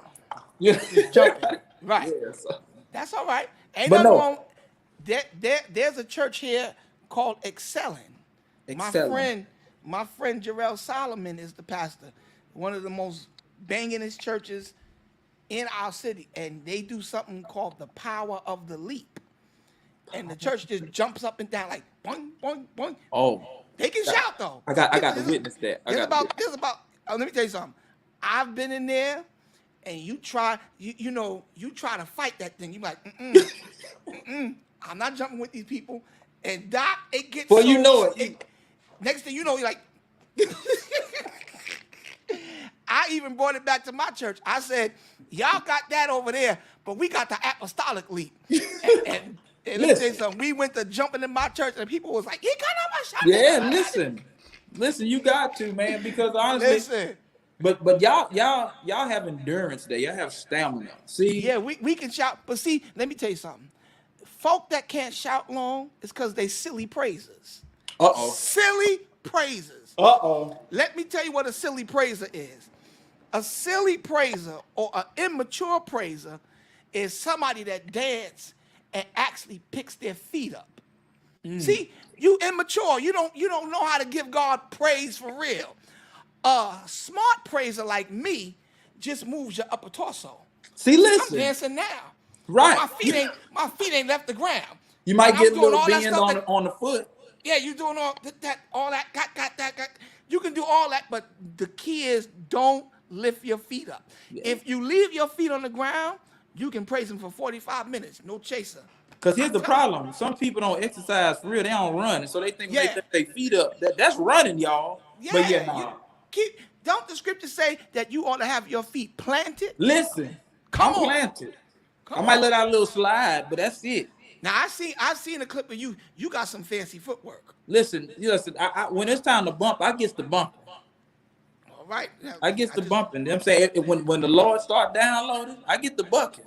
just jumping. Right. Yeah, so. That's all right. Ain't but nothing no. wrong. There's a church here called Excelling. My friend Jarrell Solomon is the pastor. One of the most bangingest churches in our city, and they do something called the power of the leap. And the church just jumps up and down like boing, boing, boing. Oh, They can shout though. I got to witness that. There's about. Let me tell you something. I've been in there, and you try to fight that thing. You like, I'm not jumping with these people. And Doc, it gets. Well, so, you know it. Next thing you know, you're like. I even brought it back to my church. I said, y'all got that over there, but we got the apostolic leap. And let me tell you something. We went to jumping in my church, and people was like, "He got on my shot." Yeah, listen, you got to, man, because honestly, but y'all have endurance there. Y'all have stamina. See, yeah, we can shout, but see, let me tell you something. Folk that can't shout long is because they silly praises. Silly praises. Let me tell you what a silly praiser is. A silly praiser or an immature praiser is somebody that dance and actually picks their feet up. See, you immature. You don't know how to give God praise for real. A smart praiser like me just moves your upper torso. See, listen. I'm dancing now. Right. My feet ain't left the ground. You might I'm get a doing little all that bend stuff on the foot. Yeah, you doing all that, got. You can do all that, but the key is don't lift your feet up. Yeah. If you leave your feet on the ground, you can praise him for 45 minutes, no chaser. Because here's the problem. Some people don't exercise for real. They don't run. And so they think when they lift their feet up, that's running, y'all. Yeah, but yeah, nah. Don't the scripture say that you ought to have your feet planted? Listen, I'm planted. I might let out a little slide, but that's it. Now I've seen a clip of you. You got some fancy footwork. Listen. I when it's time to bump, I gets the bumping. All right. Now, I gets the bumping. I'm saying when the Lord start downloading, I get the bucket.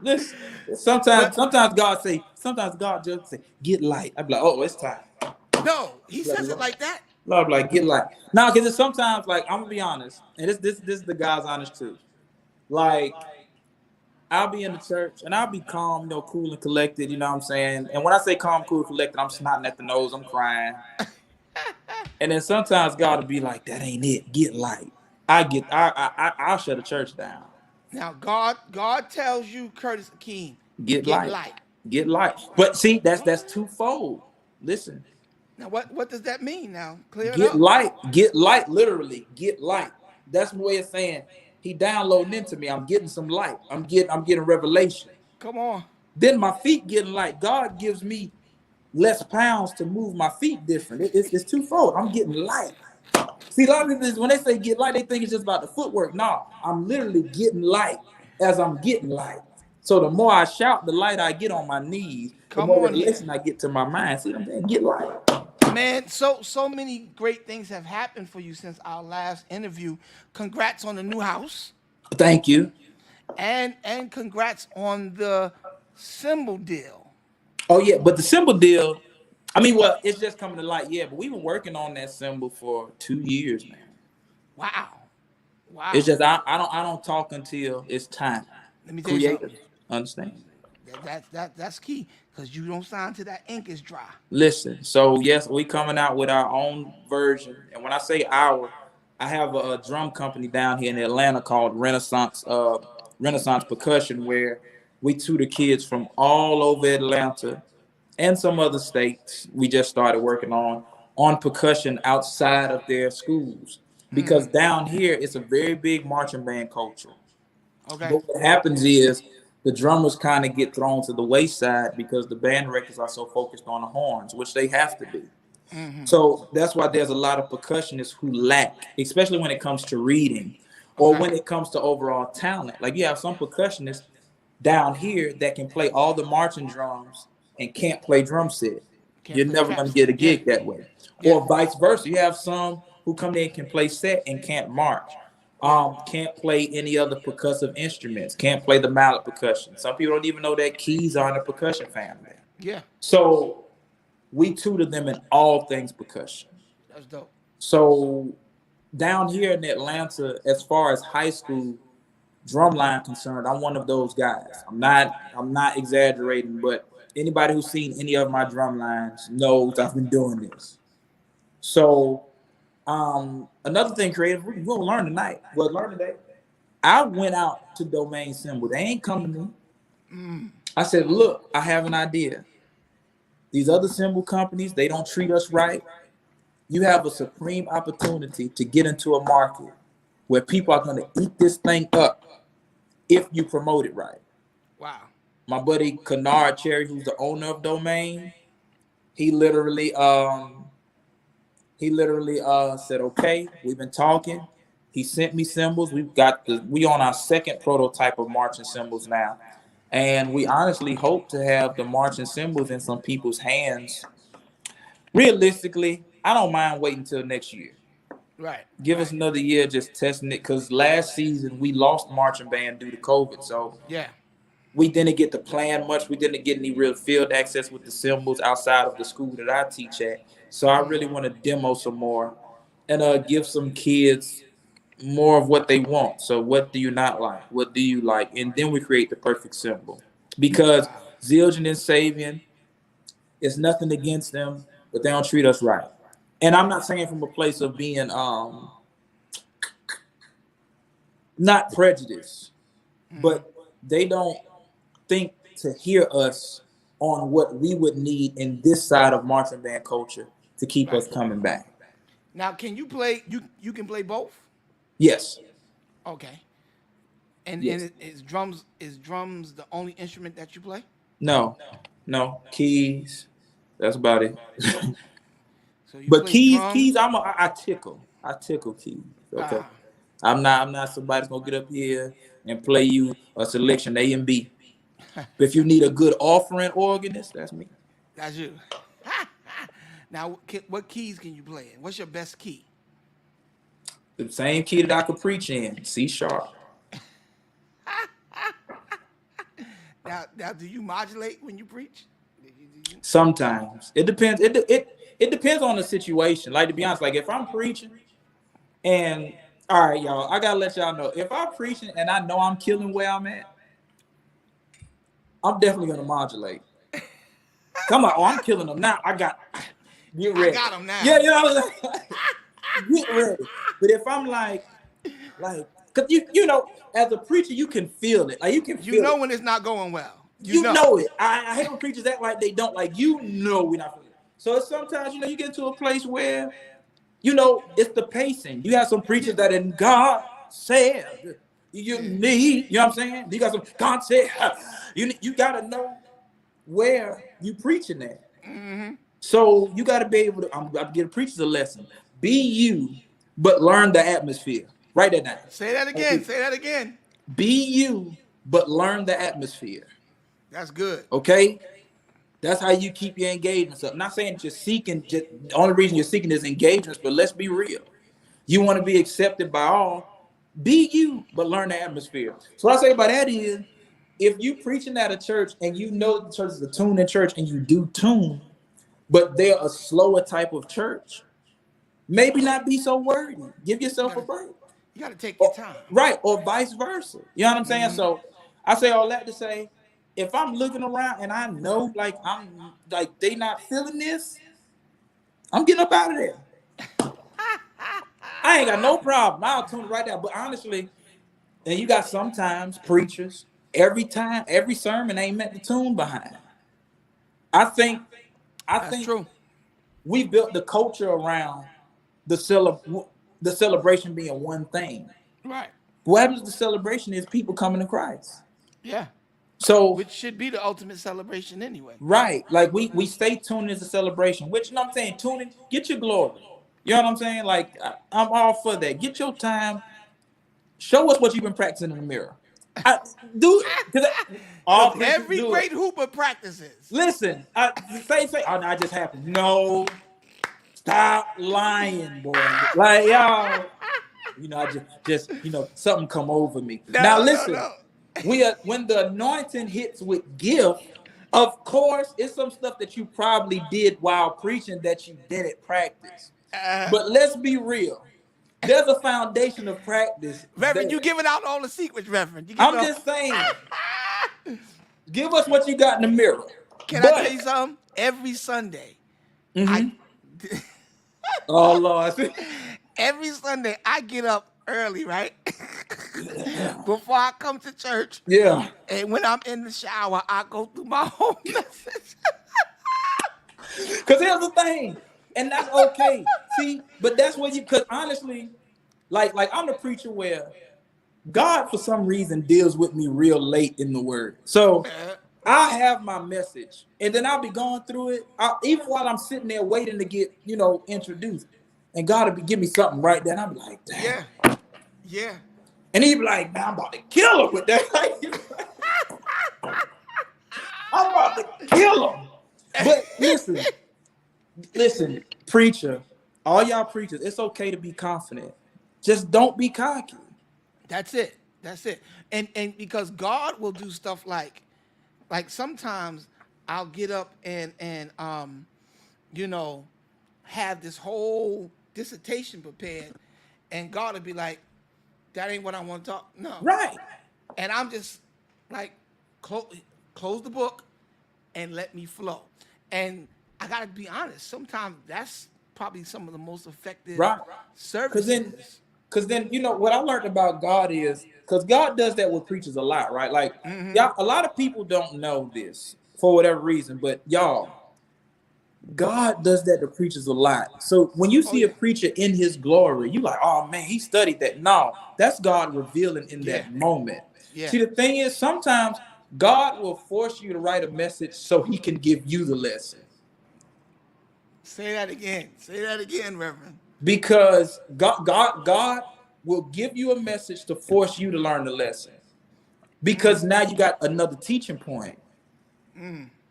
Listen. Sometimes God just say, get light. I be like, oh, it's time. No, he says it like that. Lord, like get light. Now, because it's sometimes like I'm gonna be honest, and this is the guy's honest too. Like, I'll be in the church and I'll be calm, cool and collected, you know what I'm saying? And when I say calm, cool, and collected, I'm snotting at the nose, I'm crying. And then sometimes God will be like, that ain't it. Get light. I'll shut the church down. Now God tells you, Curtis Akeem, get light. Get light. But see, that's twofold. Listen. Now what does that mean now? Clear it up. Get light, literally, get light. That's the way of saying he downloading into me. I'm getting some light. I'm getting revelation. Come on. Then my feet getting light. God gives me less pounds to move my feet different. It's twofold. I'm getting light. See, a lot of people, when they say get light, they think it's just about the footwork. No, I'm literally getting light as I'm getting light. So the more I shout, the light I get on my knees. The more revelation I get to my mind. See what I'm saying? Get light. Man, so many great things have happened for you since our last interview. Congrats on the new house. Thank you. And congrats on the cymbal deal. Oh yeah, but the cymbal deal, I mean, well, it's just coming to light, yeah. But we've been working on that cymbal for 2 years now. Wow. It's just I don't talk until it's time. Let me tell you something. Understand? That's key, because you don't sign till that ink is dry. Listen, so yes, we coming out with our own version, and when I say our, I have a drum company down here in Atlanta called Renaissance Percussion, where we tutor kids from all over Atlanta and some other states. We just started working on percussion outside of their schools, because down here it's a very big marching band culture. Okay. But what happens is the drummers kind of get thrown to the wayside because the band directors are so focused on the horns, which they have to be. So that's why there's a lot of percussionists who lack, especially when it comes to reading or when it comes to overall talent. Like, you have some percussionists down here that can play all the marching drums and can't play drum set. You're never going to get a gig that way. Or vice versa. You have some who come in and can play set and can't march. Can't play any other percussive instruments, can't play the mallet percussion. Some people don't even know that keys are in the percussion family. Yeah. So we tutor them in all things percussion. That's dope. So down here in Atlanta, as far as high school drumline concerned, I'm one of those guys. I'm not exaggerating, but anybody who's seen any of my drum lines knows I've been doing this. So another thing, creative, we're gonna learn tonight. We'll learn today. I went out to Domain Symbol. They ain't come to me. I said, look, I have an idea. These other symbol companies, they don't treat us right. You have a supreme opportunity to get into a market where people are going to eat this thing up if you promote it right. Wow. My buddy Kennard Cherry, who's the owner of Domain, he literally said, okay, we've been talking. He sent me symbols. We on our second prototype of marching symbols now. And we honestly hope to have the marching symbols in some people's hands. Realistically, I don't mind waiting until next year. Right. Give us another year just testing it, because last season we lost marching band due to COVID. So Yeah. we didn't get to plan much. We didn't get any real field access with the symbols outside of the school that I teach at. So I really want to demo some more and give some kids more of what they want. So what do you not like? What do you like? And then we create the perfect symbol. Because Zildjian and Sabian, it's nothing against them, but they don't treat us right. And I'm not saying from a place of being not prejudiced, but they don't think to hear us on what we would need in this side of marching band culture to keep us coming back. Now, can you play? You can play both. Yes. Okay. And Yes. and is drums the only instrument that you play? No. Keys. That's about it. So you But play keys, drums? I tickle keys. Okay. I'm not somebody that's gonna get up here and play you a selection A and B. But if you need a good offering organist, that's me. That's you. Now, what keys can you play in? What's your best key? The same key that I could preach in, C sharp. Now, do you modulate when you preach? Sometimes it depends. It depends on the situation. Like, to be honest, like if I'm preaching and all right, y'all, I gotta let y'all know, if I'm preaching and I know I'm killing where I'm at, I'm definitely gonna modulate. Come on, I'm killing them now. Get ready. I got them now. Yeah, you know, get ready. But if I'm like, cause you know, as a preacher, you can feel it. Like you can feel You know it. when it's not going well. You know it. I hate when preachers act like they don't. Like, we're not feeling it. So sometimes, you get to a place where, it's the pacing. You have some preachers that in God said, you need, you know what I'm saying? You got some, God said, you got to know where you preaching at. Mm-hmm. So you got to be able to, I'm about to give preachers a lesson. Be you, but learn the atmosphere. Write that down. Say that again. Say that again. Be you, but learn the atmosphere. That's good. Okay? That's how you keep your engagements up. I'm not saying just the only reason you're seeking is engagements, but let's be real. You want to be accepted by all. Be you, but learn the atmosphere. So what I say about that is, if you preaching at a church and you know the church is a tuning church and you do tune, but they're a slower type of church, maybe not be so wordy. Give yourself a break. You got to take your time. Right, or vice versa. You know what I'm saying? So I say all that to say, if I'm looking around and I know they not feeling this, I'm getting up out of there. I ain't got no problem. I'll tune it right now. But honestly, and you got sometimes preachers, every sermon ain't meant to tune behind. I think True. we built the culture around the celebration being one thing. Right. What happens to the celebration is people coming to Christ. Yeah. So, which should be the ultimate celebration anyway. Right. Like we stay tuned as a celebration, which, I'm saying, tuning, get your glory. You know what I'm saying? Like, I'm all for that. Get your time. Show us what you've been practicing in the mirror. Every great hooper practices. Listen, say, oh, no, it just happened. No, stop lying, boy. Like, y'all, I just something come over me. Now, listen. No. When the anointing hits with gift, of course, it's some stuff that you probably did while preaching that you didn't practice. But let's be real. There's a foundation of practice. Reverend, you giving out all the secrets, Reverend. I'm just saying. Give us what you got in the mirror. Can I tell you something? Every Sunday. Oh, Lord. Every Sunday, I get up early, right? Before I come to church, Yeah. and when I'm in the shower, I go through my whole message. Because here's the thing, and that's okay. See, but that's what you, because honestly, like I'm the preacher where God, for some reason, deals with me real late in the word. So I have my message, and then I'll be going through it, even while I'm sitting there waiting to get, introduced. And God will give me something right then. I'll be like, dang. Yeah, yeah. And he'd be like, man, I'm about to kill him with that. I'm about to kill him. But listen, preacher, all y'all preachers, it's okay to be confident. Just don't be cocky. That's it. That's it. And because God will do stuff like sometimes I'll get up and you know, have this whole dissertation prepared, and God will be like, that ain't what I want to talk. No. Right. And I'm just like, close the book and let me flow. And I gotta be honest, sometimes that's probably some of the most effective Right. services. Because then, what I learned about God is, because God does that with preachers a lot, right? Like, y'all, a lot of people don't know this for whatever reason, but y'all, God does that to preachers a lot. So when you see a preacher in his glory, you like, oh man, he studied that. No, that's God revealing in that moment. Yeah. See, the thing is, sometimes God will force you to write a message so he can give you the lesson. Say that again. Say that again, Reverend. Because God will give you a message to force you to learn the lesson. Because now you got another teaching point.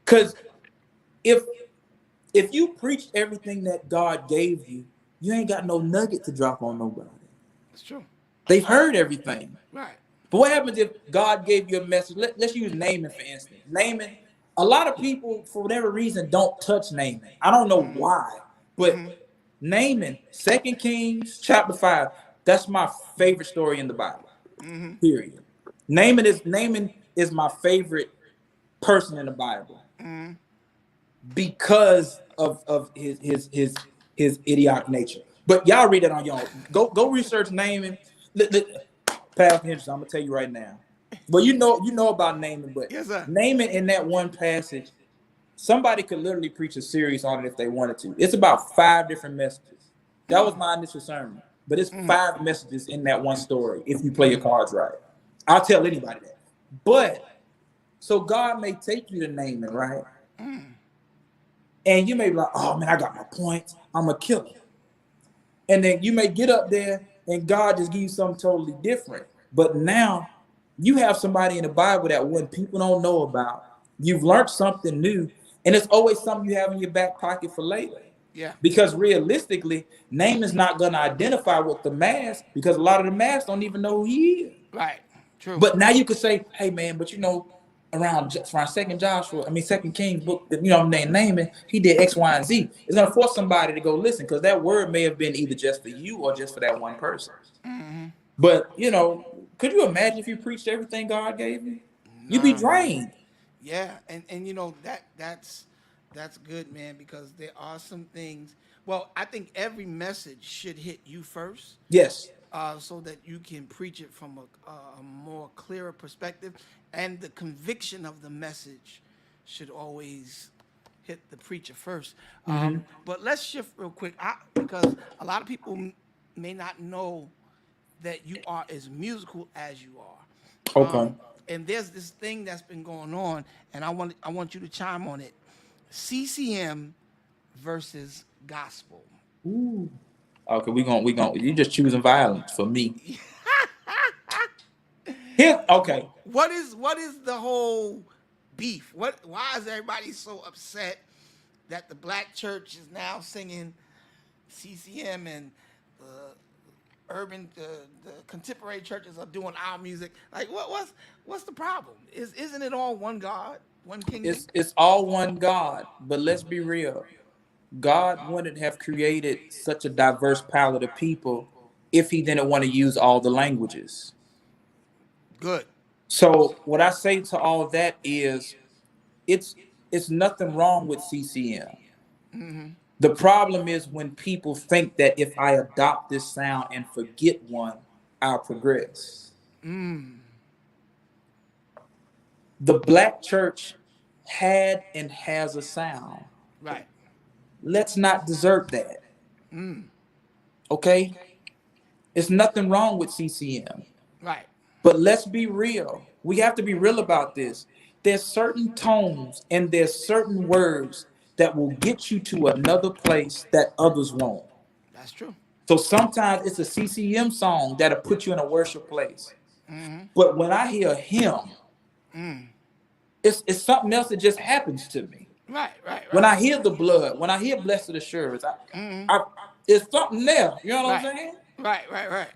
Because if you preach everything that God gave you, you ain't got no nugget to drop on nobody. It's true. They've heard everything. Right. But what happens if God gave you a message? Let's use Naaman, for instance. Naaman, a lot of people, for whatever reason, don't touch Naaman. I don't know why. But Naaman, 2 Kings chapter 5, that's my favorite story in the Bible. Period. Naaman is my favorite person in the Bible. Because of his idiotic nature. But y'all read it on your own. Go research Naaman. Pastor Hendrickson, I'm gonna tell you right now. Well, you know about Naaman, but Yes, sir. Naaman in that one passage, somebody could literally preach a series on it if they wanted to. It's about 5 different messages. That was my initial sermon, but it's 5 messages in that one story if you play your cards right. I'll tell anybody that. But so God may take you to Naaman, right? And you may be like, oh man, I got my points. I'm a killer. And then you may get up there and God just give you something totally different. But now you have somebody in the Bible that when people don't know about, you've learned something new. And it's always something you have in your back pocket for later. Yeah. Because realistically, Naaman's not going to identify with the mass because a lot of the mass don't even know who he is. Right. True. But now you could say, hey man, but around Second Kings book, named Naaman, he did X, Y, and Z. It's gonna force somebody to go listen because that word may have been either just for you or just for that one person. But could you imagine if you preached everything God gave you? You'd be drained. Yeah, and that's good, man, because there are some things. Well, I think every message should hit you first. Yes. So that you can preach it from a more clearer perspective, and the conviction of the message should always hit the preacher first. But let's shift real quick, because a lot of people may not know that you are as musical as you are. Okay. And there's this thing that's been going on, and I want you to chime on it. CCM versus gospel. Ooh. Okay, we gonna you just choosing violence for me. Okay. What is the whole beef? Why is everybody so upset that the black church is now singing CCM and the contemporary churches are doing our music? Like what's the problem? Isn't it all one God, one kingdom? It's all one God, but let's be real. God wouldn't have created such a diverse palette of people if he didn't want to use all the languages. Good. So what I say to all of that is it's nothing wrong with CCM. The problem is when people think that if I adopt this sound and forget one, I'll progress. The black church had and has a sound. Right. Let's not desert that. Okay? There's nothing wrong with CCM. Right. But let's be real. We have to be real about this. There's certain tones and there's certain words that will get you to another place that others won't. That's true. So sometimes it's a CCM song that'll put you in a worship place. But when I hear him, it's something else that just happens to me. Right. Right. When Right. I hear the blood, when I hear Blessed Assurance, it's something there. You know what I'm Right. saying? Right. Right. Right.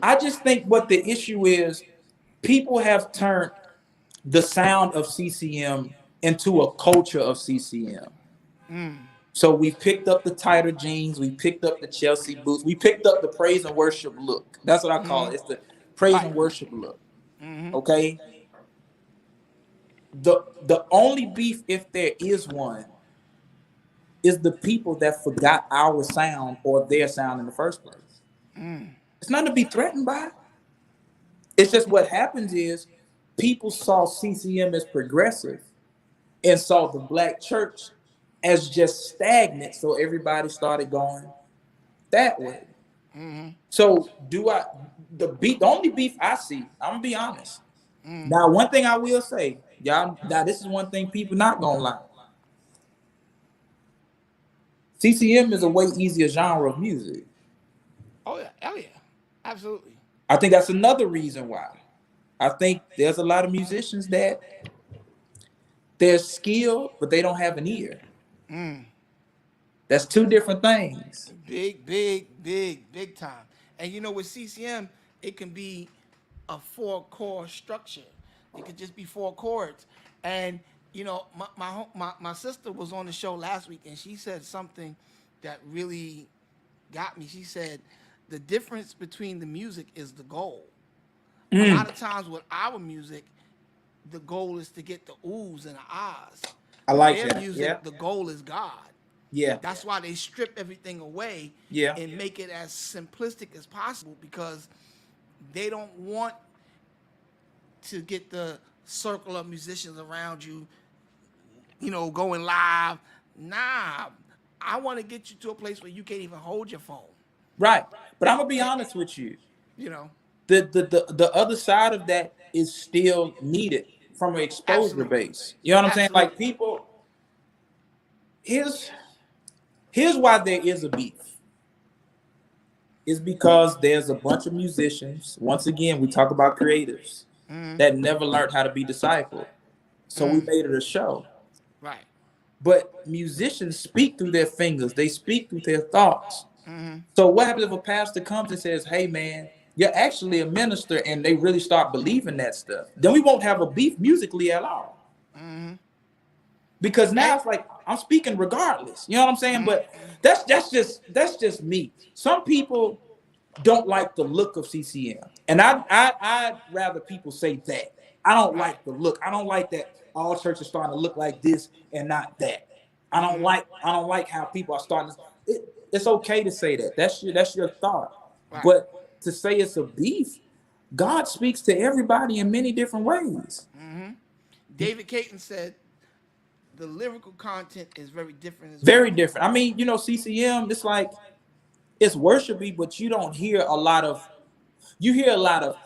I just think what the issue is, people have turned the sound of CCM into a culture of CCM. So we picked up the tighter jeans, we picked up the Chelsea boots, we picked up the praise and worship look. That's what I call it. It's the praise and worship look. Okay. The only beef, if there is one, is the people that forgot our sound or their sound in the first place. It's nothing to be threatened by. It's just what happens is people saw CCM as progressive and saw the black church as just stagnant. So everybody started going that way. So the only beef I see, I'm gonna be honest. Now, one thing I will say, y'all, now this is one thing people not gonna like. CCM is a way easier genre of music. Oh yeah. Oh yeah. Absolutely. I think that's another reason why. I think there's a lot of musicians that they're skilled, but they don't have an ear. That's two different things. Big time. And you know, with CCM, it can be a 4-chord structure. It could just be 4 chords. And you know, my sister was on the show last week, and she said something that really got me. She said the difference between the music is the goal. A lot of times with our music, the goal is to get the oohs and the ahs. I With like their that. music, Yeah. the goal is God. Yeah. That's why they strip everything away Yeah. and make it as simplistic as possible, because they don't want to get the circle of musicians around you, you know, going live. Nah, I want to get you to a place where you can't even hold your phone. Right. But I'm gonna be honest with you. You know, The other side of that is still needed from an exposure absolutely, base. You know what I'm saying? Like absolutely. people, here's why there is a beef. Is because there's a bunch of musicians. Once again, we talk about creatives that never learned how to be discipled. So we made it a show. Right. But musicians speak through their fingers. They speak through their thoughts. So what happens if a pastor comes and says, "Hey, man, you're actually a minister," and they really start believing that stuff? Then we won't have a beef musically at all. Because now And it's like I'm speaking regardless. You know what I'm saying? But that's just me. Some people don't like the look of CCM, and I'd rather people say that. I don't right. like the look. I don't like that all churches starting to look like this and not that. I don't like how people are starting. It's okay to say that. That's your thought. Right. But to say it's a beef, God speaks to everybody in many different ways. David Caton said the lyrical content is very different as Very well. different. I mean, CCM, it's like it's worshipy, but you hear a lot of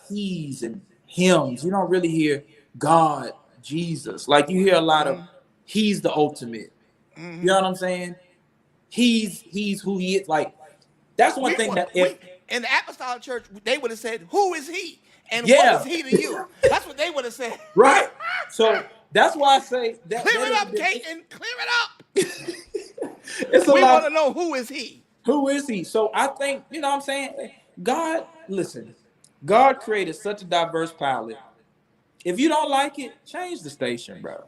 he's and hymns. You don't really hear God, Jesus. Like you hear a lot of he's the ultimate. You know what I'm saying? He's who he is. Like that's one thing that if We in the apostolic church, they would have said, "Who is he? And what is yeah, he to you?" That's what they would have said. right. So that's why I say that Clear that it is a up, bit, Caton. Clear it up. it's a We want lot. to know who is he. Who is he? So I think, you know what I'm saying? God, listen, God created such a diverse palette. If you don't like it, change the station, bro.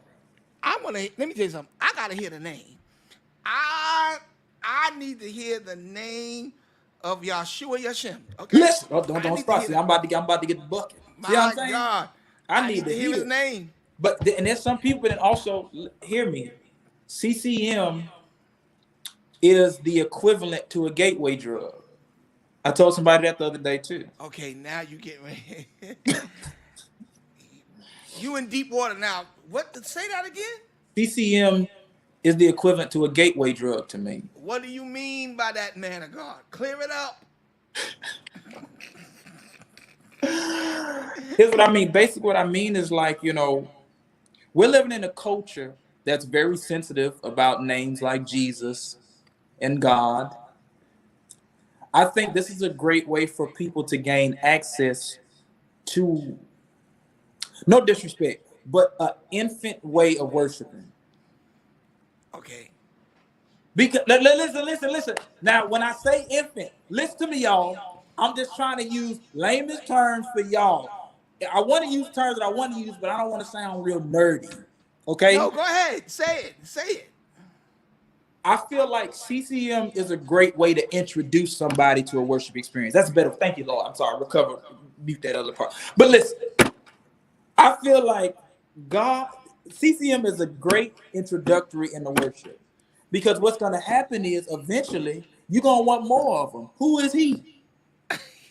Let me tell you something. I gotta hear the name. I I need to hear the name of Yahshua Yashem. Okay? Listen, oh, don't I don't need to start. hear See, that. I'm about to get the bucket. See what I'm My saying? God. I I need need to to hear his hear. name. But and there's some people that also hear me. CCM is the equivalent to a gateway drug. I told somebody that the other day too. Okay, now you get me. You in deep water now. What? Say that again. CCM is the equivalent to a gateway drug to me. What do you mean by that, man of God? Clear it up. Here's what I mean. Basically, what I mean is like, we're living in a culture that's very sensitive about names like Jesus and God. I think this is a great way for people to gain access to, no disrespect, but an infant way of worshiping. Okay. Because listen. Now, when I say infant, listen to me, y'all. I'm just trying to use layman's terms for y'all. I want to use terms that I want to use, but I don't want to sound real nerdy. Okay? No, go ahead. Say it. Say it. I feel like CCM is a great way to introduce somebody to a worship experience. That's better. Thank you, Lord. I'm sorry. Recover. Mute that other part. But listen, I feel like CCM is a great introductory in the worship. Because what's going to happen is eventually you're going to want more of them. Who is he?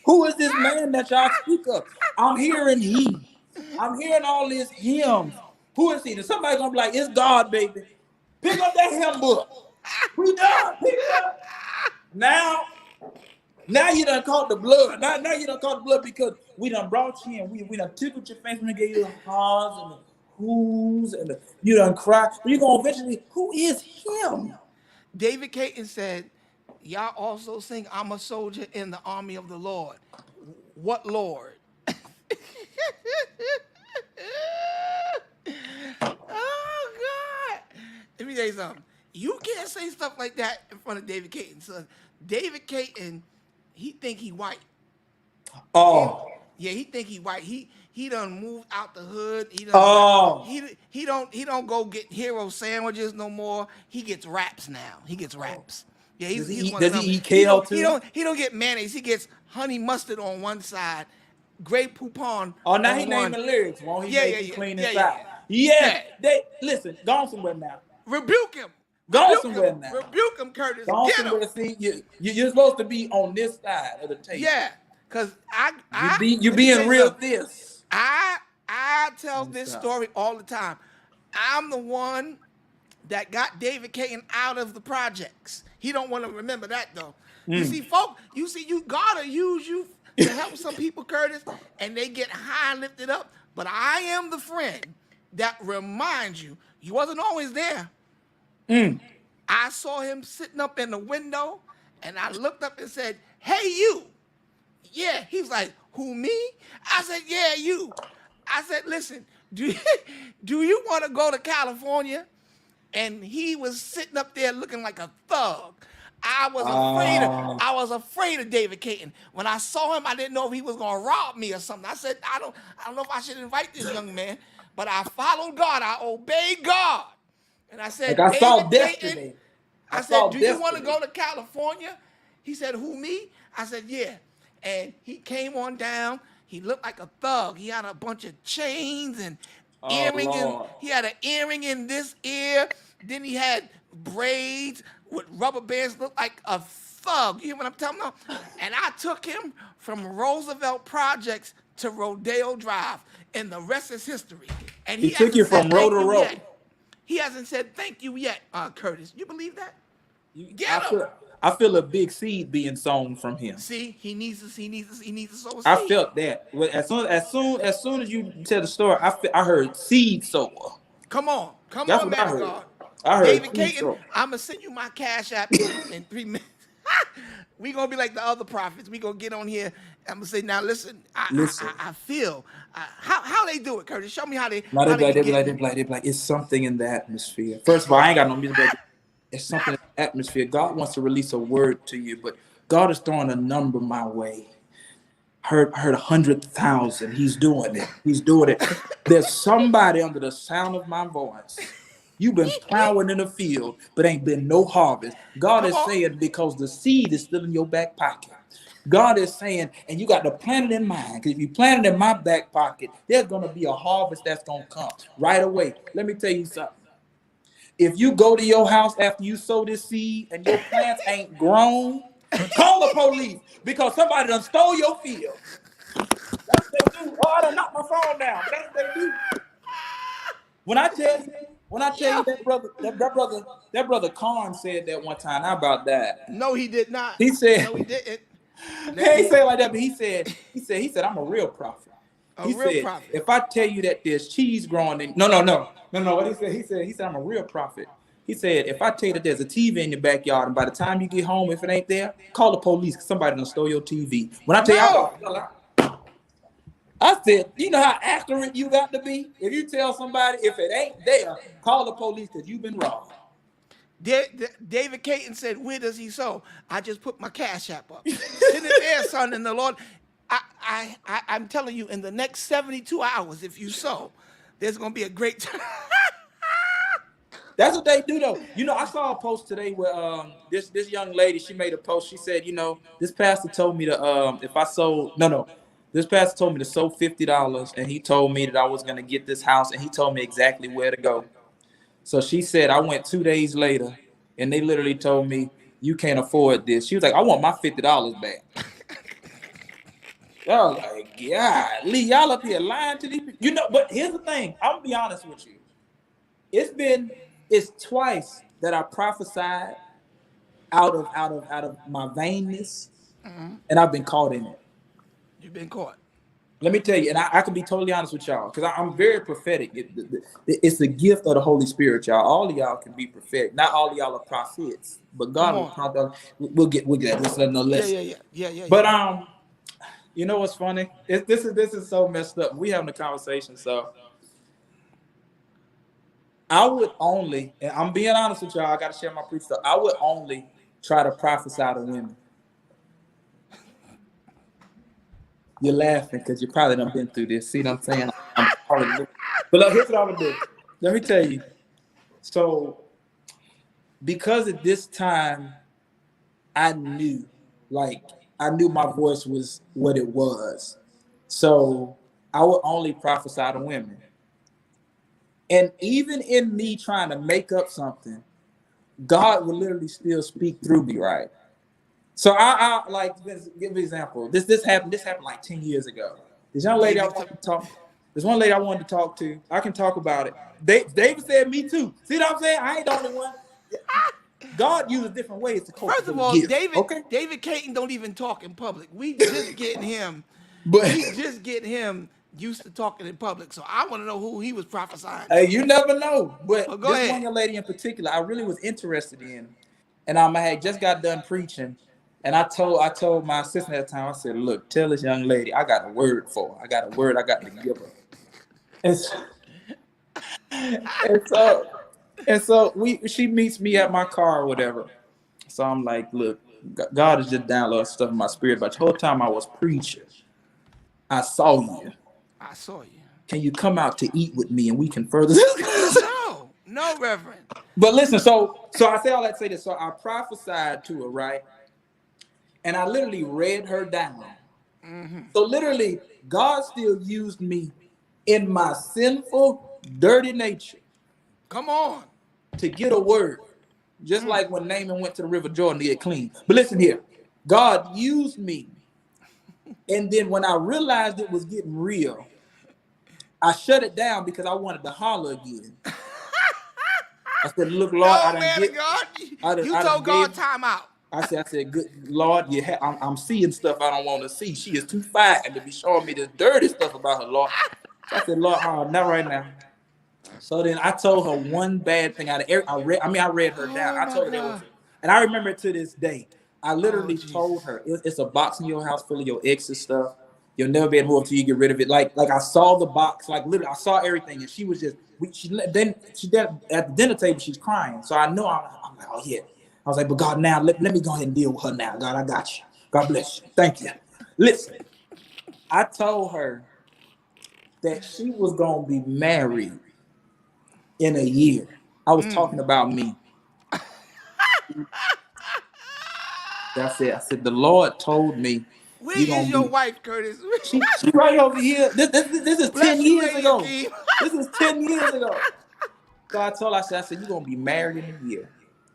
Who is this man that y'all speak of? I'm hearing he. I'm hearing all these hymns. Who is he? And somebody's going to be like, it's God, baby. Pick up that hymn book. We done. Pick it up. Now you done caught the blood. Now you done caught the blood because we done brought you in. We done tickled your face. We gave you the haws and the who's and you done cry. But you're going to eventually, who is him? David Caton said, y'all also sing, I'm a soldier in the army of the Lord. What Lord? Oh, God. Let me tell you something. You can't say stuff like that in front of David Caton, son. David Caton, he think he white. Oh. Yeah, he think he white. He done moved out the hood. He done Oh. he don't go get hero sandwiches no more. He gets wraps now. He gets wraps. Yeah, he's one of them. Does he eat kale too? He don't get mayonnaise. He gets honey mustard on one side, Grey Poupon Oh, now he on one. naming lyrics. Won't he Yeah, make yeah, you yeah. clean Yeah, inside? yeah. Yeah. They listen, go on somewhere now. Rebuke him. Go Rebuke somewhere him. now. Rebuke him, Curtis. Go Get somewhere. him. See, you're supposed to be on this side of the table. Yeah, cause You let me tell being you real something. this. I tell Let me this stop. story all the time. I'm the one that got David Caton out of the projects. He don't want to remember that though. You see, you gotta use you to help some people, Curtis, and they get high and lifted up. But I am the friend that reminds you, you wasn't always there. I saw him sitting up in the window, and I looked up and said, "Hey, you." Yeah, he was like, "Who, me?" I said, "Yeah, you." I said, "Listen, do you want to go to California?" And he was sitting up there looking like a thug. I was afraid of David Caton. When I saw him, I didn't know if he was gonna rob me or something. I said, I don't know if I should invite this young man, but I followed God. I obeyed God. And I Like said, I saw David Caton, destiny. I I said, saw do you want to destiny. go to California? He said, who, me? I said, yeah. And he came on down. He looked like a thug. He had a bunch of chains and Oh earring in. Lord. He had an earring in this ear. Then he had braids with rubber bands. Looked like a thug. You hear what I'm telling you? And I took him from Roosevelt Projects to Rodeo Drive, and the rest is history. And He he took you hasn't said from row thank to you row. yet. He hasn't said thank you yet, Curtis. You believe that? I Get him. feel a big seed being sown from him. See, he needs to sow a I seed. felt that. As soon as you tell the story, I heard seed sower. Come on, That's what I man of heard. God. I heard David seed Caton, sower. I'm gonna send you my cash app in 3 minutes. We gonna be like the other prophets. We gonna get on here. I'm gonna say, now listen. Listen. I feel how they do it, Curtis. Show me how they No, how they can get. they be like, it's something in the atmosphere. First of all, I ain't got no music, but it's something in the atmosphere. God wants to release a word to you, but God is throwing a number my way. Heard 100,000. He's doing it. He's doing it. There's somebody under the sound of my voice. You've been plowing in the field, but ain't been no harvest. God Come is on. saying because the seed is still in your back pocket. God is saying, and you got to plant it in mine. Because if you plant it in my back pocket, there's going to be a harvest that's going to come right away. Let me tell you something. If you go to your house after you sow this seed and your plants ain't grown, Call the police because somebody done stole your field. That's what they do. Oh, I done knocked my phone down. But that's what they do. When I tell you Yo. that brother Karn said that one time. How about that? No, he did not. He said, No, he didn't. he ain't say it like that, but he said, I'm a real prophet. A He real said, prophet. if I tell you that there's cheese growing in no. What he said, I'm a real prophet. He said, if I tell you that there's a TV in your backyard, and by the time you get home, if it ain't there, call the police because somebody done stole your TV. When I tell you, I said, you know how accurate you got to be? If you tell somebody if it ain't there, call the police because you've been robbed. David Caton said, where does he sow? I just put my cash app up. Send it there, son, and the Lord. I'm telling you, in the next 72 hours, if you sow, there's going to be a great time. That's what they do, though. You know, I saw a post today where this young lady, she made a post. She said, you know, this pastor told me to if I sold this pastor told me to sow $50, and he told me that I was gonna get this house, and he told me exactly where to go. So she said I went 2 days later, and they literally told me you can't afford this. She was like, I want my $50 back. I was like, yeah, Lee, y'all up here lying to these people. You know, but here's the thing. I'm gonna be honest with you. It's twice that I prophesied out of my vainness, and I've been caught in it. You've been caught. Let me tell you, and I can be totally honest with y'all, because I'm very prophetic. It's the gift of the Holy Spirit, y'all. All of y'all can be prophetic. Not all of y'all are prophets, but God we'll get this another lesson. Yeah. But you know what's funny? This is so messed up. We having a conversation, so I would only, and I'm being honest with y'all, I gotta share my preach stuff. I would only try to prophesy to women. You're laughing because you probably done been through this. See what I'm saying? But look, here's what I'm gonna do. Let me tell you. So, because at this time, I knew my voice was what it was. So I would only prophesy to women. And even in me trying to make up something, God would literally still speak through me, right? So I like, give an example. This happened like 10 years ago. This young lady I wanted to talk. There's one lady I wanted to talk to. I can talk about it. David said me too. See what I'm saying? I ain't the only one. God uses different ways to cope. First of all, David Caton don't even talk in public. We just getting him used to talking in public. So I want to know who he was prophesying to. Hey, you never know. But Well, this one young lady in particular, I really was interested in. And I had just got done preaching. And I told my assistant at the time, I said, look, tell this young lady, I got a word for her. I got a word I got to give her. And so she meets me at my car or whatever. So I'm like, look, God is just downloading stuff in my spirit. But the whole time I was preaching, I saw you. I saw you. Can you come out to eat with me and we can further? No, Reverend. But listen, so I say all that to say this. So I prophesied to her, right? And I literally read her down. Mm-hmm. So literally, God still used me in my sinful, dirty nature. Come on. To get a word. Just like when Naaman went to the River Jordan to get clean. But listen here. God used me. And then when I realized it was getting real, I shut it down because I wanted to holler again. I said, look, Lord, you told God time out. I said, good Lord, I'm seeing stuff I don't want to see. She is too fine to be showing me this dirty stuff about her, Lord. So I said, Lord, not right now. So then I told her one bad thing out of every. I read her down. I told her that was, and I remember it to this day. I literally told her it's a box in your house full of your ex's stuff. You'll never be able to move until you get rid of it. Like I saw the box, like literally I saw everything, and she was just she at the dinner table she's crying. So I know I'm like, oh yeah. I was like, but God, now let me go ahead and deal with her now. God, I got you. God bless you. Thank you. Listen, I told her that she was gonna be married in a year. I was talking about me. That's it. I said, the Lord told me. Where is your wife, Curtis? She right over here. This is 10 years ago. This is 10 years ago. So I told her, I said, you're going to be married in a year.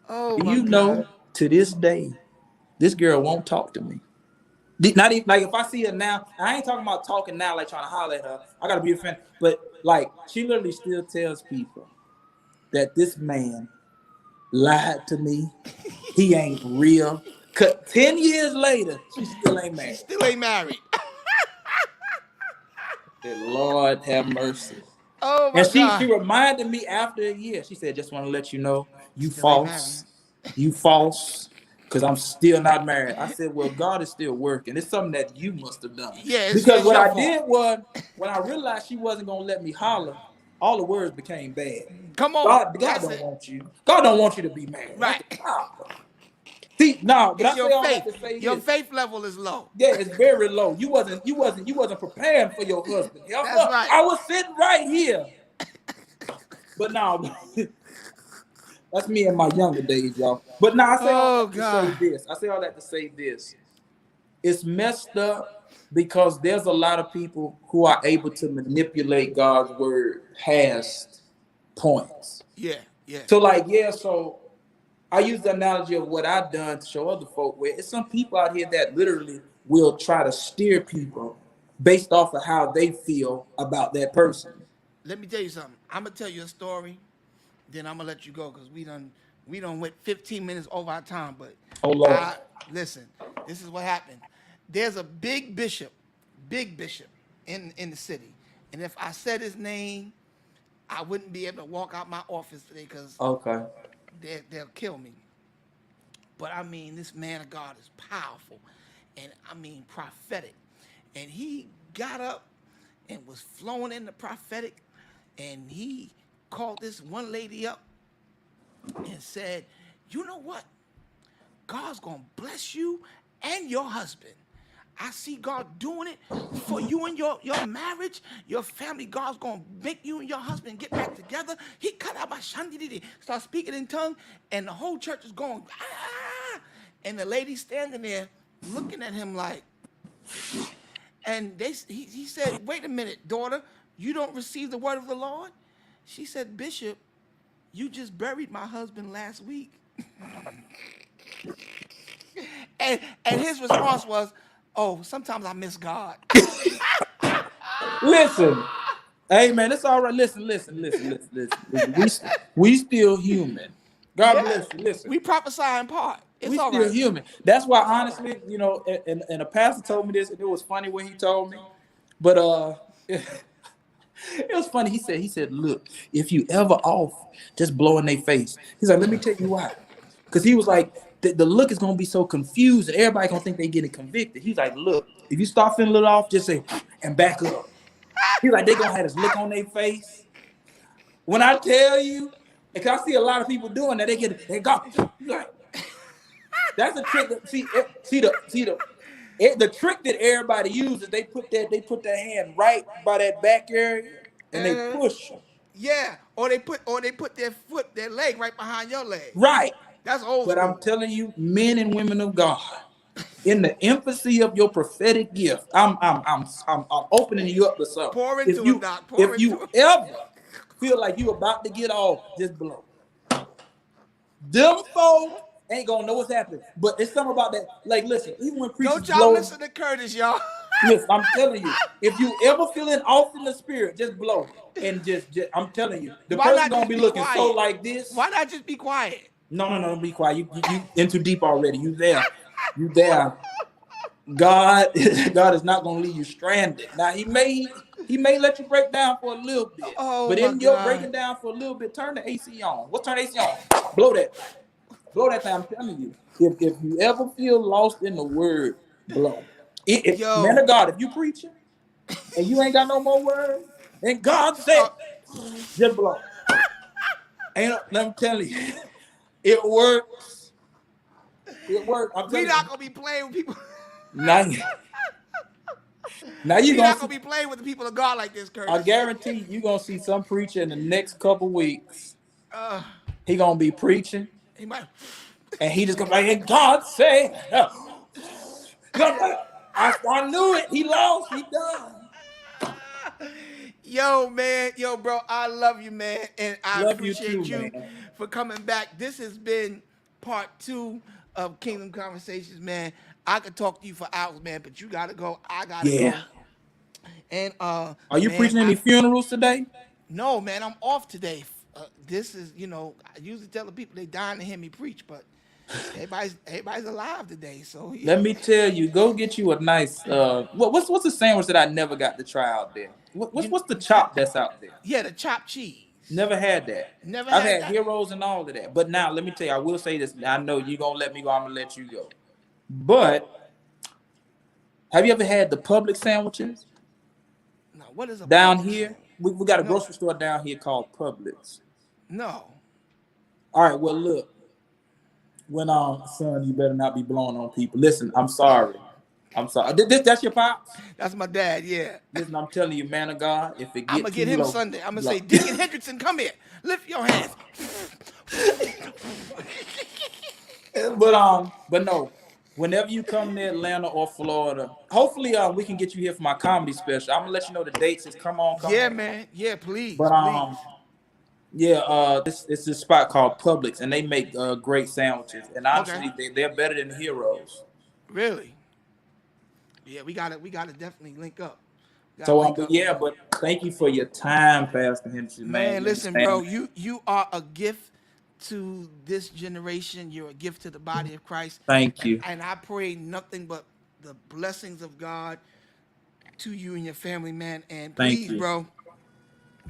Oh, you know, to this day, This girl won't talk to me. Not even like if I see her now, I ain't talking about talking now, like trying to holler at her. I gotta be a fan, but like she literally still tells people that this man lied to me. He ain't real. 10 years later, she still ain't She married. still ain't married. Said, Lord have mercy. Oh And my she God. reminded me after a year. She said, just want to let you know, you Still ain't married. false. You false. Because I'm still not married. I said, well, God is still working. It's something that you must have done. Yeah, Because it's what your I fault. did was, when I realized she wasn't going to let me holler, all the words became bad. Come on. God That's don't it. want you. God don't want you to be married. That's Right. the problem. See, no, but It's I your say all that faith. to say Your this. faith level is low. Yeah, it's very low. You wasn't preparing for your husband. That's right. I was sitting right here. But now, that's me in my younger days, y'all. But now I say all Oh that to say God. this. I say all that to say this. It's messed up because there's a lot of people who are able to manipulate God's word past points. Yeah. Yeah. So, like, yeah, so I use the analogy of what I've done to show other folk where it's some people out here that literally will try to steer people based off of how they feel about that person. Let me tell you something. I'm gonna tell you a story, then I'm gonna let you go because we done went 15 minutes over our time. But Oh Lord. I listen. This is what happened. There's a big bishop in the city, and if I said his name, I wouldn't be able to walk out my office today because Okay. they'll kill me. But I mean, this man of God is powerful, and I mean prophetic. And he got up and was flowing in the prophetic, and he called this one lady up and said, "You know what? God's gonna bless you and your husband. I see God doing it for you and your marriage, your family. God's gonna make you and your husband get back together." He cut out my shandidi, start speaking in tongue, and the whole church is going, ah! And the lady standing there looking at him like, and he said, "Wait a minute, daughter, you don't receive the word of the Lord?" She said, "Bishop, you just buried my husband last week." And his response was, "Oh, sometimes I miss God." Listen. Hey man, it's all right. Listen. We still human. God Yeah, bless you. Listen. we prophesy in part. It's We all still right. human. That's why honestly, and a pastor told me this, and it was funny when he told me. But it was funny. He said, look, if you ever off, just blow in their face. He's like, let me tell you why. Because he was like, the look is gonna be so confused and everybody gonna think they getting convicted. He's like, look, if you start feeling a little off, just say and back up. He's like, they gonna have this look on their face. When I tell you, because I see a lot of people doing that, they go, like, that's a trick. The trick that everybody uses. They put their hand right by that back area and they Uh, push them. yeah, or they put their leg right behind your leg. Right. That's old But I'm school. telling you, men and women of God, in the infancy of your prophetic gift, I'm opening you up to something. Pour If into him, you Doc. if Pour into you him. ever feel like you about to get off, just blow. Them folk ain't gonna know what's happening. But it's something about that. Like, listen, even when preachers Don't y'all blow, listen to Curtis, y'all. listen, I'm telling you, if you ever feeling off in the spirit, just blow. And just I'm telling you, the Why person not gonna just be be looking so quiet? like this. Why not just be quiet? No, be quiet. You in too deep already. You there. You there. God, God is not gonna leave you stranded. Now he may let you break down for a little bit, Oh but my in your God. breaking down for a little bit, turn the AC on. What's turn the AC on? Blow that thing. Blow that thing. I'm telling you. If you ever feel lost in the word, blow. Man Yo. of God, if you preaching and you ain't got no more word, and God said, Uh, just blow. Ain't let me tell you, it works. It works. I'm we telling you. not gonna be playing with people. Now, now you We gonna not see. gonna be playing with the people of God like this, I Curtis. guarantee you gonna see some preacher in the next couple weeks. Uh, He gonna be preaching, he might. and he just gonna be like, "And God said, I knew it. He lost. He done. Yo, man, yo, bro, I love you, man, and I Love you too, appreciate you man. for coming back. This has been part 2 of Kingdom Conversations, man. I could talk to you for hours, man, but you gotta go. I gotta Yeah. go. And Are you man, preaching any funerals today? no, man, I'm off today. This is, I usually tell the people they dying to hear me preach, but everybody's alive today. So Let me tell you, go get you a nice what's the sandwich that I never got to try out there? you, What's the chop that's out there? yeah, the chopped cheese. Never had that. Never I've had had that. heroes and all of that. But now let me tell you, I will say this. I know you're gonna let me go, I'm gonna let you go. But have you ever had the Publix sandwiches No, what is a down public here? sandwich? We got a No, grocery store down here called Publix. no. All right, well look, when son, you better not be blowing on people. Listen, I'm sorry. I'm sorry. That's your pops? That's my dad. Yeah. Listen, I'm telling you, man of God, if it I'm get gonna too get him low, Sunday. I'm gonna say, blow. Deacon Hendrickson, come here. Lift your hands. But no. Whenever you come to Atlanta or Florida, hopefully we can get you here for my comedy special. I'm gonna let you know the dates. Is come on, come Yeah, on. man. Yeah, please, But please. yeah, it's a spot called Publix, and they make great sandwiches. And Okay. honestly, they're better than Heroes. Really? Yeah, we gotta definitely link up. We gotta So link but up, yeah, man. but thank you for your time, Pastor Henderson, man. Man, You listen, understand, bro. man? You are a gift to this generation. You're a gift to the body of Christ. Thank And you, and I pray nothing but the blessings of God to you and your family, man. And thank please, you, bro,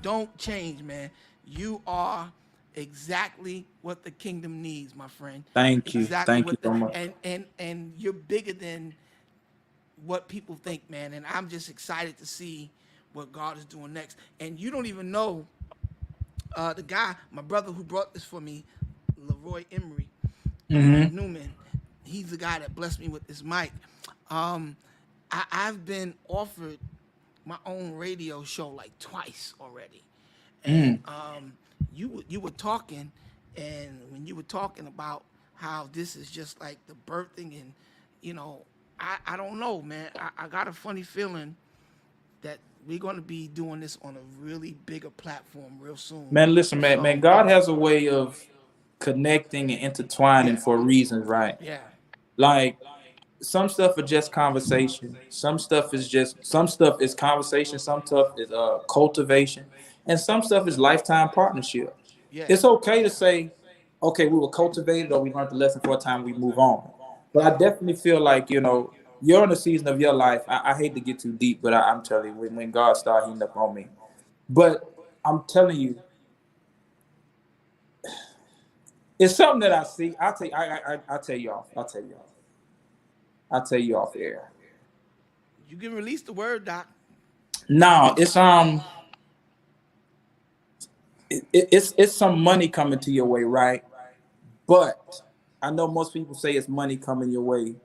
don't change, man. You are exactly what the kingdom needs, my friend. Exactly thank you what the so much. and you're bigger than what people think, man. And I'm just excited to see what God is doing next. And you don't even know the guy, my brother who brought this for me, Leroy Emery Hmm. Newman. He's the guy that blessed me with this mic. Um, I've been offered my own radio show like twice already, and Mm. you were talking, and when you were talking about how this is just like the birthing, and you know, I don't know, man. I got a funny feeling that we're going to be doing this on a really bigger platform real soon. Man, listen, man. So God has a way of connecting and intertwining yeah, for reasons, right? yeah, Like some stuff are just conversation. Some stuff is conversation. Some stuff is cultivation, and some stuff is lifetime partnership. yeah, It's okay to yeah, say, okay, we were cultivated or we learned the lesson for a time. We move on. But I yeah. definitely feel like you're in a season of your life. I hate to get too deep, but I'm telling you, when God started heating up on me, but I'm telling you, it's something that I see. I'll tell you off. I'll tell you off air. You can release the word, Doc. No, it's some money coming to your way, right? But I know most people say it's money coming your way,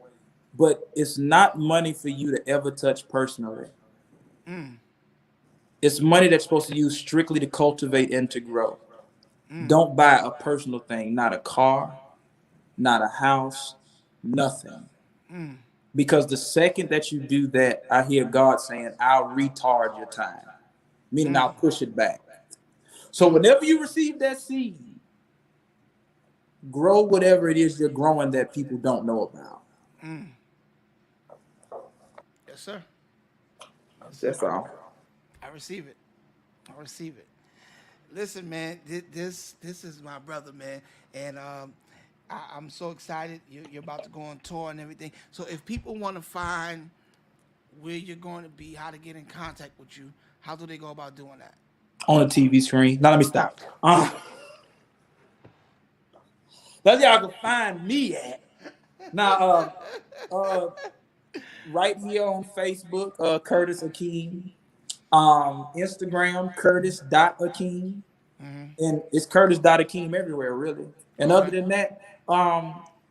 but it's not money for you to ever touch personally. It's money that's supposed to use strictly to cultivate and to grow. Don't buy a personal thing, not a car, not a house, nothing. Because the second that you do that, I hear God saying, I'll retard your time, meaning I'll push it back. So whenever you receive that seed, grow whatever it is you're growing that people don't know about. Yes, sir. Yes, sir. That's all. I receive it. I receive it. Listen, man, this is my brother, man, and I'm so excited. You're about to go on tour and everything. So if people want to find where you're going to be, how to get in contact with you, how do they go about doing that? On the TV screen. Now let me stop. That's how I can find me at. Now, right here on Facebook, Curtis Akeem. Instagram, Curtis.Akeem. And it's Curtis.Akeem everywhere, really. And other Okay. than that,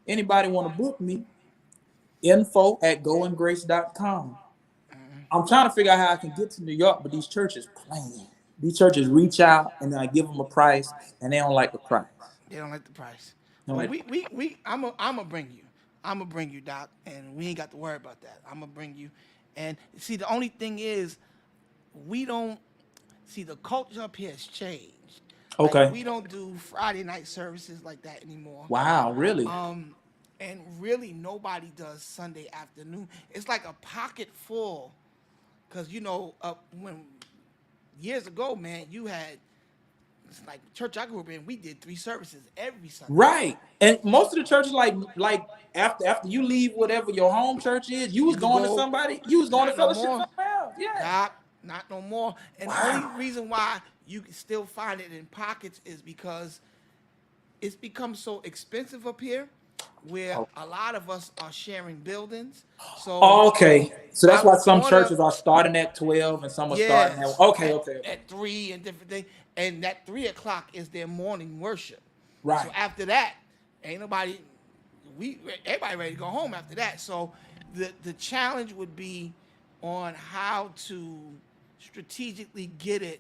anybody want to book me, info@goinggrace.com. I'm trying to figure out how I can get to New York, but these churches playing. These churches reach out and then I give them a price and they don't like the price. They don't like the price. They don't Well, like I'm gonna bring you. I'm gonna bring you, Doc, and we ain't got to worry about that. I'm gonna bring you. And see, the only thing is, we don't see the culture up here has changed. Like Okay. we don't do Friday night services like that anymore. Wow, really? and really nobody does Sunday afternoon. It's like a pocket full, because when years ago, man, you had it's like church I grew up in. We did 3 services every Sunday. Right. And most of the churches, like after you leave whatever your home church is, you was You would going to go, somebody, you was going to not no fellowship more. somewhere else. Yeah. Not no more. And the Wow. only reason why you can still find it in pockets is because it's become so expensive up here, where Oh. a lot of us are sharing buildings. So Okay. So that's I why would some order, churches are starting at 12 and some are starting yes, at okay. at 3 and different things. And that 3 o'clock is their morning worship. Right. So after that, ain't nobody, everybody ready to go home after that. So the challenge would be on how to strategically get it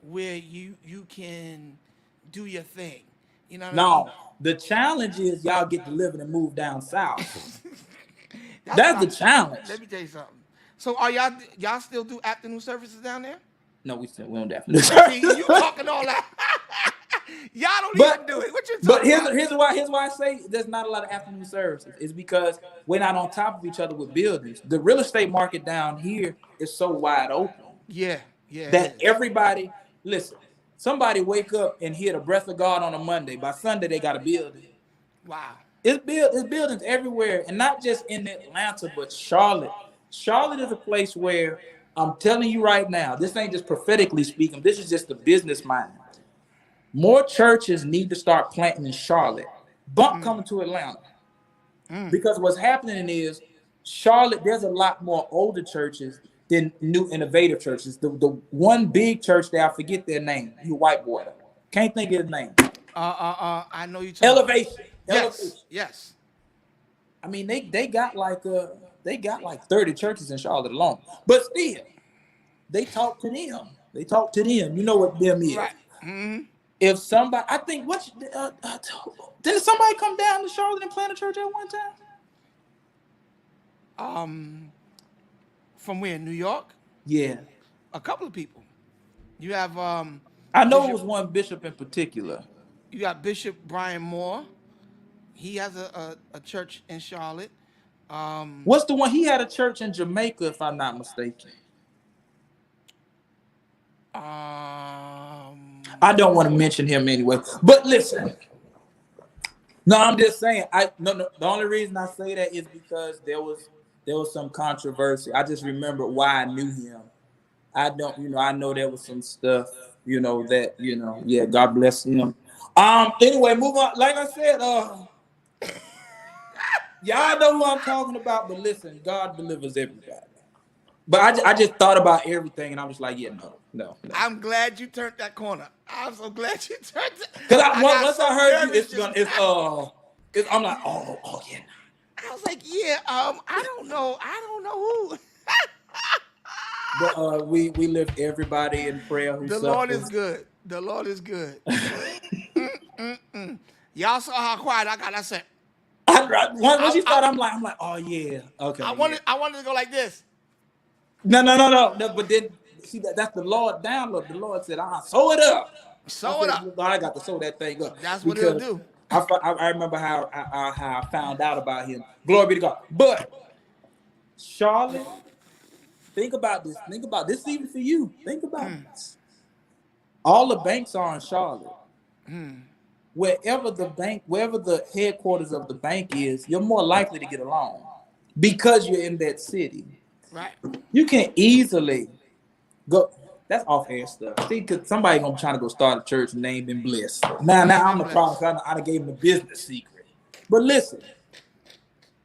where you can do your thing. You know what I mean? No, the challenge is y'all get delivered and move down south. That's That's the what challenge. Let me tell you something. So are y'all still do afternoon services down there? No, we don't definitely. See, you talking all that. Y'all don't even do it. What you But talking about? here's why I say there's not a lot of afternoon services. It's because we're not on top of each other with buildings. The real estate market down here is so wide open Yeah, that it is. everybody listen. Somebody wake up and hear the breath of God on a Monday. By Sunday they got a building. Wow. It's buildings everywhere, and not just in Atlanta, but Charlotte. Charlotte is a place where I'm telling you right now, this ain't just prophetically speaking. This is just the business mind. More churches need to start planting in Charlotte. Bump coming to Atlanta. Because what's happening is Charlotte, there's a lot more older churches than new innovative churches. The one big church there, I forget their name. You white boy. Can't think of his name. I know you talking Elevation. about. Elevation. Yes. I mean, they got like 30 churches in Charlotte alone. But still, they talk to them. They talk to them. You know what them is. Right. Mm-hmm. If somebody, I think, didn't somebody come down to Charlotte and plant a church at one time? From where? New York? Yeah. A couple of people. You have I know it was one bishop in particular. you got Bishop Brian Moore. He has a church in Charlotte. What's the one? He had a church in Jamaica, if I'm not mistaken. I don't want to mention him anyway. But listen. No, I'm just saying. The only reason I say that is because there was some controversy. I just remember why I knew him. I know there was some stuff, yeah, God bless him. Anyway, move on. Like I said, y'all know who I'm talking about, but listen, God delivers everybody. But I just thought about everything, and I was like, yeah, no. I'm glad you turned that corner. I'm so glad you turned it. Because Once I heard you, I'm like, oh yeah. I was like, yeah, I don't know who. But we lift everybody in prayer who The suffers. Lord is good. The Lord is good. Y'all saw how quiet I got. I said, Once you start, I'm like, oh yeah, okay. I wanted to go like this. No. But then see that's the Lord download. The Lord said, sew it up. Sew it up. I got to sew that thing up. That's what he'll do. I remember how I found out about him. Glory be to God. But Charlotte, think about this. Think about this even for you. Think about this. All the banks are in Charlotte. Wherever the headquarters of the bank is, you're more likely to get a loan because you're in that city. Right. You can easily go. That's off-air stuff. See, because somebody gonna try to go start a church and name been blessed. Now I'm the problem. I gave him a business secret. But listen,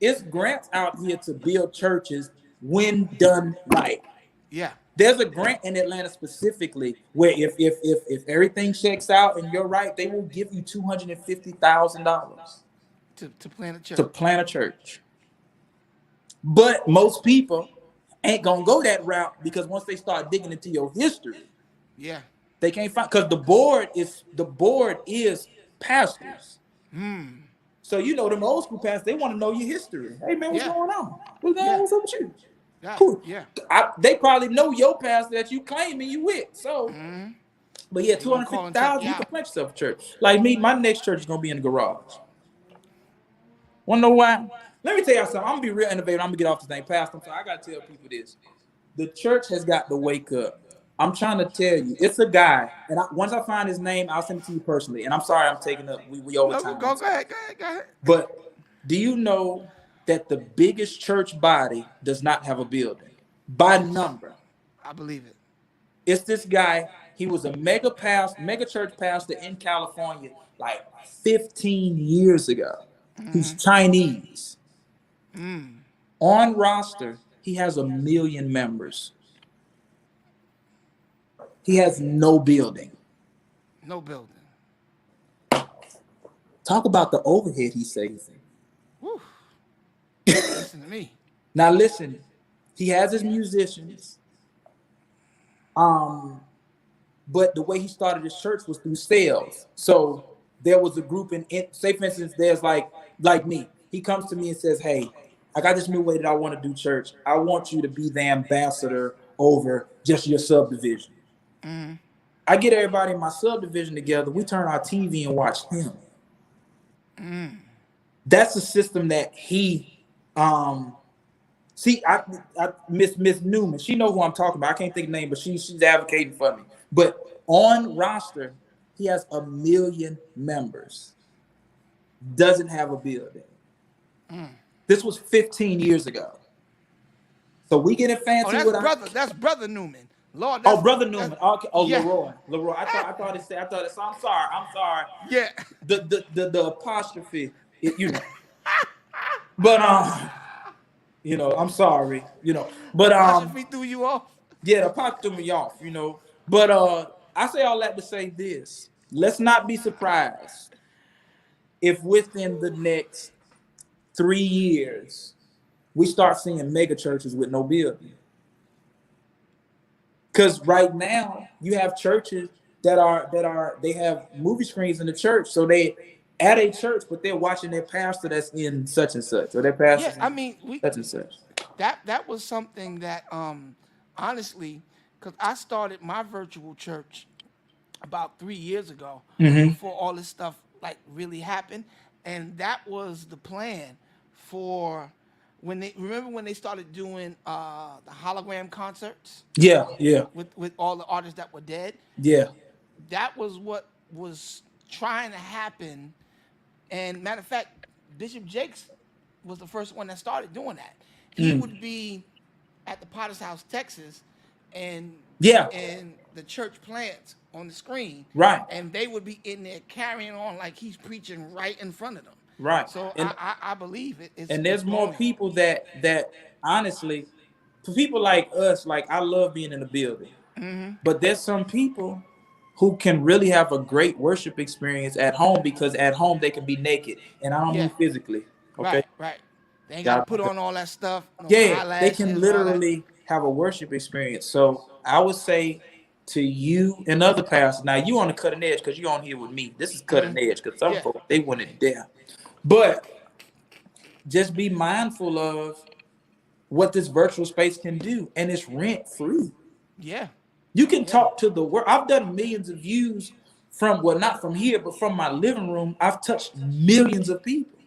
it's grants out here to build churches when done right. Yeah. There's a grant in Atlanta specifically where if everything checks out and you're right, they will give you $250,000 to plant a church. To plant a church. But most people ain't gonna go that route because once they start digging into your history, yeah, they can't find because the board is pastors. So them old school pastors, they want to know your history. Hey man, what's going on? What's going on? What's up with you? Yeah. Cool. Yeah. They probably know your pastor that you claiming you with. So, but yeah, $250,000 you can plant yourself a church. Like me, my next church is gonna be in the garage. Wanna know why? Let me tell y'all something. I'm gonna be real innovative. I'm gonna get off this thing. Pastor, I'm sorry. I gotta tell people this. The church has got to wake up. I'm trying to tell you, it's a guy, and once I find his name, I'll send it to you personally. And I'm sorry, I'm taking up. We over No, time. go ahead, go ahead. But do you know that the biggest church body does not have a building by number? I believe it. It's this guy. He was a mega church pastor in California like 15 years ago. He's Chinese. On roster, he has 1 million members. He has no building. No building. Talk about the overhead he's saving. Woo. Listen to me. Now listen, he has his musicians. But the way he started his church was through sales. So there was a group say for instance, there's like me. He comes to me and says, "Hey, I got this new way that I want to do church. I want you to be the ambassador over just your subdivision." I get everybody in my subdivision together. We turn our TV and watch him. That's the system that he see. I Miss Newman. She knows who I'm talking about. I can't think of the name, but she's advocating for me. But on roster, he has 1 million members. Doesn't have a building. This was 15 years ago. So we getting fancy with That's brother Newman. Lord, Brother Newman. Okay. Oh, yeah. Leroy. I thought it said. So I'm sorry. Yeah. The apostrophe. But I'm sorry. But Apostrophe threw you off. yeah, the apostrophe threw me off. But I say all that to say this: let's not be surprised if within the next 3 years we start seeing mega churches with no building. Because right now you have churches that they have movie screens in the church, so they at a church, but they're watching their pastor that's in such and such, or their pastor. Yeah, I mean, such and such. That was something that honestly, because I started my virtual church about 3 years ago before all this stuff like really happened, and that was the plan for when they started doing the hologram concerts. Yeah. With all the artists that were dead. Yeah. That was what was trying to happen. And matter of fact, Bishop Jakes was the first one that started doing that. He would be at the Potter's House, Texas, and the church plants on the screen. Right. And they would be in there carrying on like he's preaching right in front of them. Right. So I believe it. And there's more people that honestly, for people like us, like I love being in the building. But there's some people who can really have a great worship experience at home, because at home they can be naked, and I don't mean physically. Okay. Right. They ain't got to put on all that stuff. No they can literally have a worship experience. So I would say to you and other pastors, now you on the cutting edge because you on here with me. This is cutting edge because some folks, they wouldn't dare. But just be mindful of what this virtual space can do, and it's rent free. Yeah. You can talk to the world. I've done millions of views not from here, but from my living room. I've touched millions of people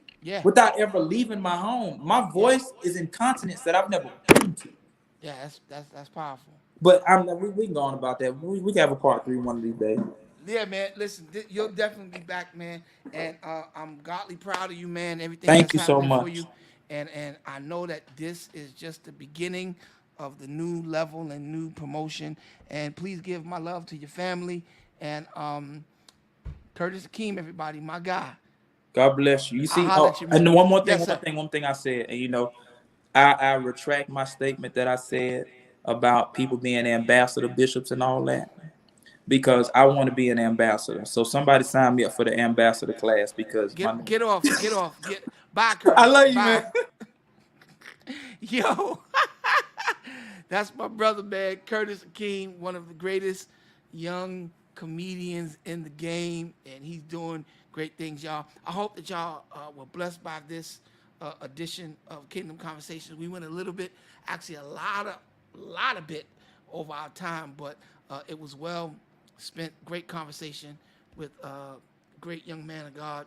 without ever leaving my home. My voice is in continents that I've never been to. Yeah, that's powerful. But we can go on about that. We can have a part 3 one of these days. Yeah, man. Listen, you'll definitely be back, man. And I'm godly proud of you, man. Everything Thank that's you so happening much. for you. And I know that this is just the beginning of the new level and new promotion. And please give my love to your family. And Curtis Akeem, everybody, my guy. God bless you. You see, and one more thing, one thing I said, and I retract my statement that I said about people being ambassador bishops and all that, because I want to be an ambassador. So somebody sign me up for the ambassador class, because get off. Bye, Curtis. I love you, man. Yo, that's my brother, man. Curtis Akeem, one of the greatest young comedians in the game, and he's doing great things, y'all. I hope that y'all were blessed by this edition of Kingdom Conversations. We went a little bit, actually a lot of bit over our time, but it was well spent. Great conversation with a great young man of God.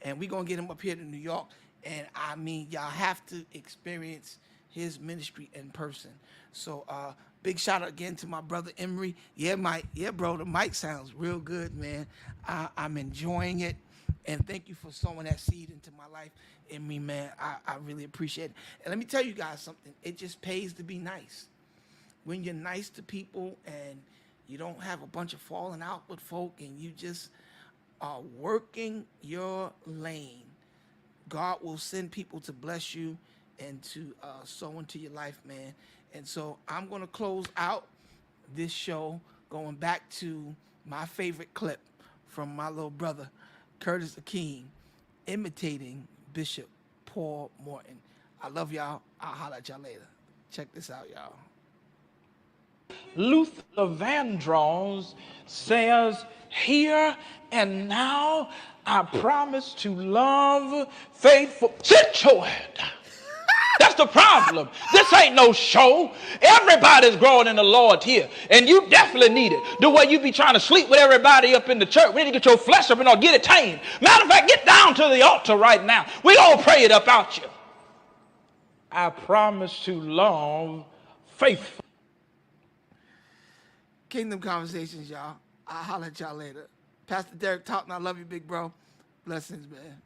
and we're gonna get him up here to New York. And I mean, y'all have to experience his ministry in person. So big shout out again to my brother Emery. Yeah, bro, the mic sounds real good, man. I'm enjoying it. And thank you for sowing that seed into my life and me, man. I really appreciate it. And let me tell you guys something. It just pays to be nice. When you're nice to people and you don't have a bunch of falling out with folk and you just are working your lane, God will send people to bless you and to sow into your life, man. And so I'm going to close out this show going back to my favorite clip from my little brother, Curtis Akeem, imitating Bishop Paul Morton. I love y'all. I'll holler at y'all later. Check this out, y'all. Luther Vandross says, here and now I promise to love faithful. Sit your head down. That's the problem. This ain't no show. Everybody's growing in the Lord here. And you definitely need it. The way you be trying to sleep with everybody up in the church. We need to get your flesh up and all, get it tamed. Matter of fact, get down to the altar right now. We gonna pray it up out you. I promise to love faithful. Kingdom Conversations, y'all. I'll holler at y'all later. Pastor Derek Talton, I love you, big bro. Blessings, man.